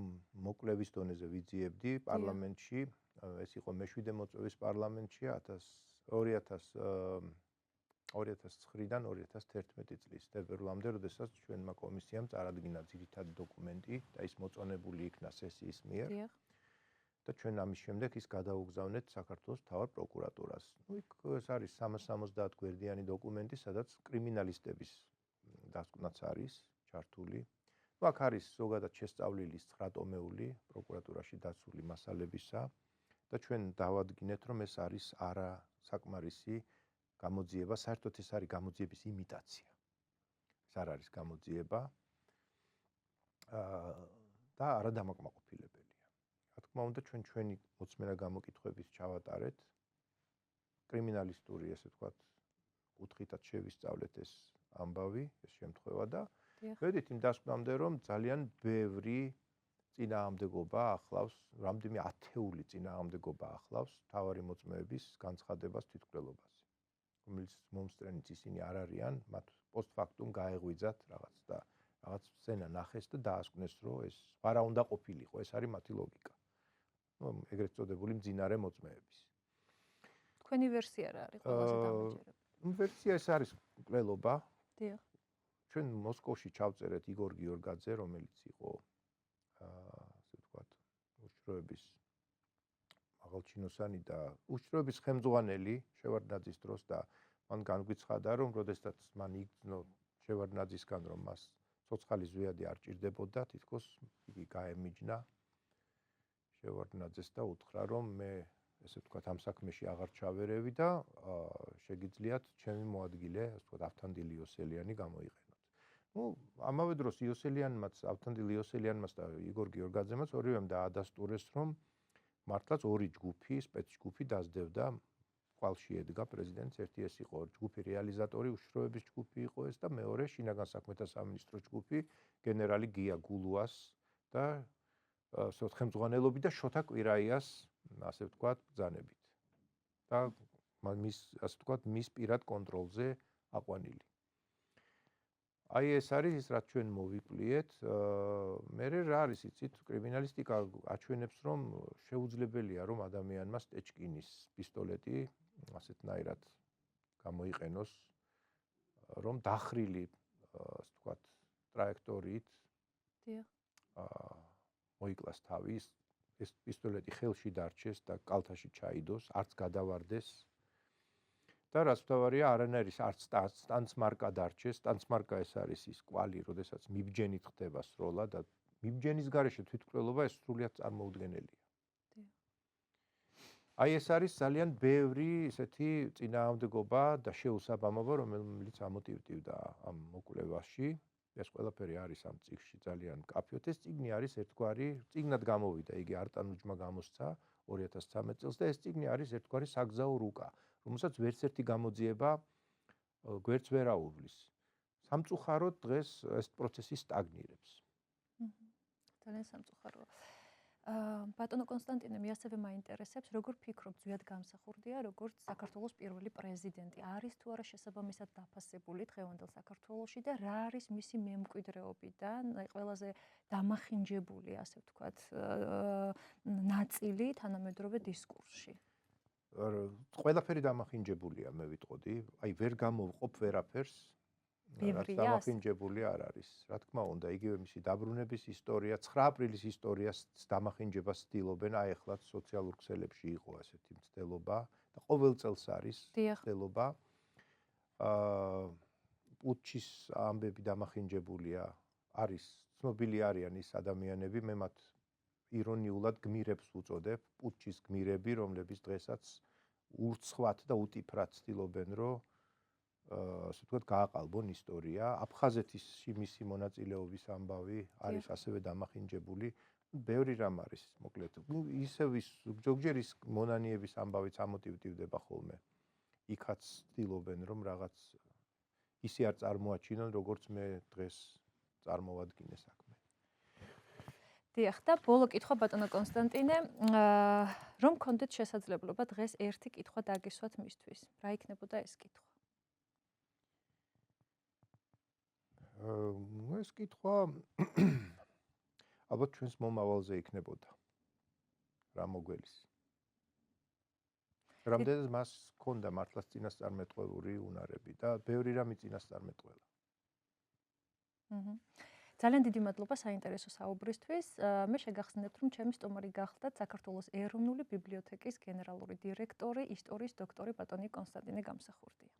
მოკლევის დონეზე ვიძიებდი პარლამენტში. ეს იყო მე-7 მოწვევის პარლამენტში 2009-დან 2011 წლის თებერვლამდე, როდესაც ჩვენმა კომისიამ წარადგინა ძირითადი დოკუმენტი და ის მოწონებული იქნა სესიის მიერ. და ჩვენ ამის შემდეგ ის გადაუგზავნეთ საქართველოს მთავარ პროკურატურას. იქ ეს არის 370 გვერდიანი დოკუმენტი, სადაც კრიმინალისტების დასკვნაც არის ჩართული. აქ არის ზოგადად შესწავლილი 9 ტომეული პროკურატურაში დაცული მასალებისა და ჩვენ დავადგინეთ, რომ ეს არის არასაკმარისი გამოძიება, საერთოდ ეს არის გამოძიების იმიტაცია. ეს არ არის გამოძიება და არადამაკმაყოფილებელია. რა თქმა უნდა, ჩვენი მოწმენა გამოკითხვების ჩავატარეთ. კრიმინალისტური, ესე ვთქვათ, კუთხითაც შევისწავლეთ ეს ამბავი, ეს შემთხვევა და ვედით იმ დასკვნამდე, რომ ძალიან ბევრი წინააღმდეგობა ახლავს, რამდენიმე ათეული წინააღმდეგობა ახლავს მთავარი მოწმეების განცხადებას თვითმკვლელობაზე, რომელიც მომსწრენიც ისინი არ არიან, მათ პოსტფაქტუმ გაეღვიძათ რაღაც და რაღაც სცენა ნახეს და დაასკვნეს, რომ ეს არა უნდა ყოფილიყო, ეს არის მათი ლოგიკა. ეგრეთ წოდებული მძინარე მოწმეების. თქვენი ვერსია რა არის ყველაზე დამაჯერებელი? ვერსია ეს არის მკვლელობა. დიახ. ჩვენ მოსკოვში ჩავწერეთ იგორ გიორგაძე, რომელიც იყო ასე ვთქვათ, უშიშროების მაღალჩინოსანი და უშიშროების ხელმძღვანელი შევარდნაძის დროს და მან განგვიცხადა, რომ როდესაც მან იგრძნო შევარდნაძისგან, რომ მას ცოცხალი ზვიადი არ ჭირდებოდა, თითქოს იგი გაემიჯნა შევარდნაძეს და უთხრა, რომ მე ესე ვთქვათ, ამ საქმეში აღარ ჩავერევი და შეგიძლიათ ჩემი მოადგილე, ასე ვთქვათ, ავთანდილ იოსელიანი გამოიყენოთ. ამავე დროს იოსელიანმაც, ავთანდილ იოსელიანმაც და იგორ გიორგაძემაც ორივემ დაადასტურეს, რომ მართლაც ორი ჯგუფი, სპეცჯგუფი დაძდევდა, ყვალში ედგა პრეზიდენტს, ერთი ეს იყო ჯგუფი რეალიზატორი, უშიშროების ჯგუფი იყო ეს და მეორე შინაგან საქმეთა სამინისტროს ჯგუფი, გენერალი გია გულუას და ხელმძღვანელობით და შოთა კვირაიას, ასე ვთქვათ, ბრძანებით. და მის, ასე ვთქვათ, მის პირად კონტროლზე აყვანილი. აი ეს არის ის, რაც ჩვენ მოვიკვლიეთ. მერე რა არის, იცით, კრიმინალისტიკა აჩვენებს, რომ შეუძლებელია, რომ ადამიანმა სტეჩკინის პისტოლეტი ასეთნაირად გამოიყენოს, რომ დახრილი, ასე ვთქვათ, ტრაექტორიით მოიკლას თავი, ეს პისტოლეტი ხელში დარჩეს და კალთაში ჩაიდოს, არც გადავარდეს. და რაც მთავარია, არანაირი არც სტანცმარკა დარჩეს. სტანცმარკა ეს არის ის კვალი, როდესაც მიბჯენით ხდება სროლა და მიბჯენის გარეშე თვითმკვლელობა ეს სრულიად წარმოუდგენელია. აი ეს არის ძალიან ბევრი ესეთი წინააღმდეგობა და შეუსაბამობა, რომელიც ამოტივტივდა ამ მოკვლევაში. ეს ყველაფერი არის ამ წიგნში ძალიან მკაფიოდ. ეს წიგნი არის ერთგვარი, წიგნად გამოვიდა, იგი არტანუჯმა გამოსცა 2013 წელს და ეს წიგნი არის ერთგვარი საგზაო რუკა, რომელსაც ვერც ერთი გამოძიება გვერდს ვერ აუვლის. სამწუხაროდ დღეს ეს პროცესი სტაგნირებს. ძალიან სამწუხაროა. ბატონო კონსტანტინე, მე ასევე მაინტერესებს, როგორ ფიქრობთ, ვიადგამსახურდია, როგორც საქართველოს პირველი პრეზიდენტი, არის თუ არა შესაბამისად დაფასებული დღევანდელ საქართველოში და რა არის მისი მემკვიდრეობიდან ყველაზე დამახინჯებული, ასე ვთქვათ, ნაწილი თანამედროვე დისკურსში? ყველაფერი დამახინჯებულია, მე ვიტყოდი, აი ვერ გამოვყოფ ვერაფერს. რაც დამახინჯებული არ არის. რა თქმა უნდა, იგივე მისი დაბრუნების ისტორია, 9 აპრილის ისტორიას დამახინჯებას ცდილობენ, აი ახლაც სოციალურ ქსელებში იყო ასეთი მცდელობა და ყოველ წელს არის მცდელობა. პუტჩის ამბები დამახინჯებულია, არის ცნობილი არიან ის ადამიანები, მე მათ ირონიულად გმირებს უწოდებ, პუტჩის გმირები, რომლებიც დღესაც ურცხვად და უტიფრად ცდილობენ, რომ ასე ვთქვათ, გააყალბონ ისტორია. აფხაზეთში მისი მონაწილეობის ამბავი არის ასევე დამახინჯებული. ბევრი რამ არის, მოკლედ. ისევ ის ზოგჯერ ის მონანიების ამბავიც ამოტივტივდება ხოლმე. იქაც ცდილობენ, რომ რაღაც ისე არ წარმოაჩინონ, როგორც მე დღეს წარმოვადგინე საქმე. დიახ, და ბოლო კითხვა ბატონო კონსტანტინე, რომ გქონდეთ შესაძლებლობა დღეს ერთი კითხვა დაგისვათ მისთვის, რა იქნებოდა ეს კითხვა? ეს კითხვა ალბათ ჩვენს მომავალზე იქნებოდა. რა მოგველის? რამდენიც მას ჰქონდა მართლაც წინასწარმეტყველური უნარები და ბევრი რამე წინასწარმეტყველა. ძალიან დიდი მადლობა საინტერესო საუბრისთვის. მე შეგახსენებთ, რომ ჩემი სტუმარი გახლდათ საქართველოს ეროვნული ბიბლიოთეკის გენერალური დირექტორი, ისტორიის დოქტორი ბატონი კონსტანტინე გამსახურდია.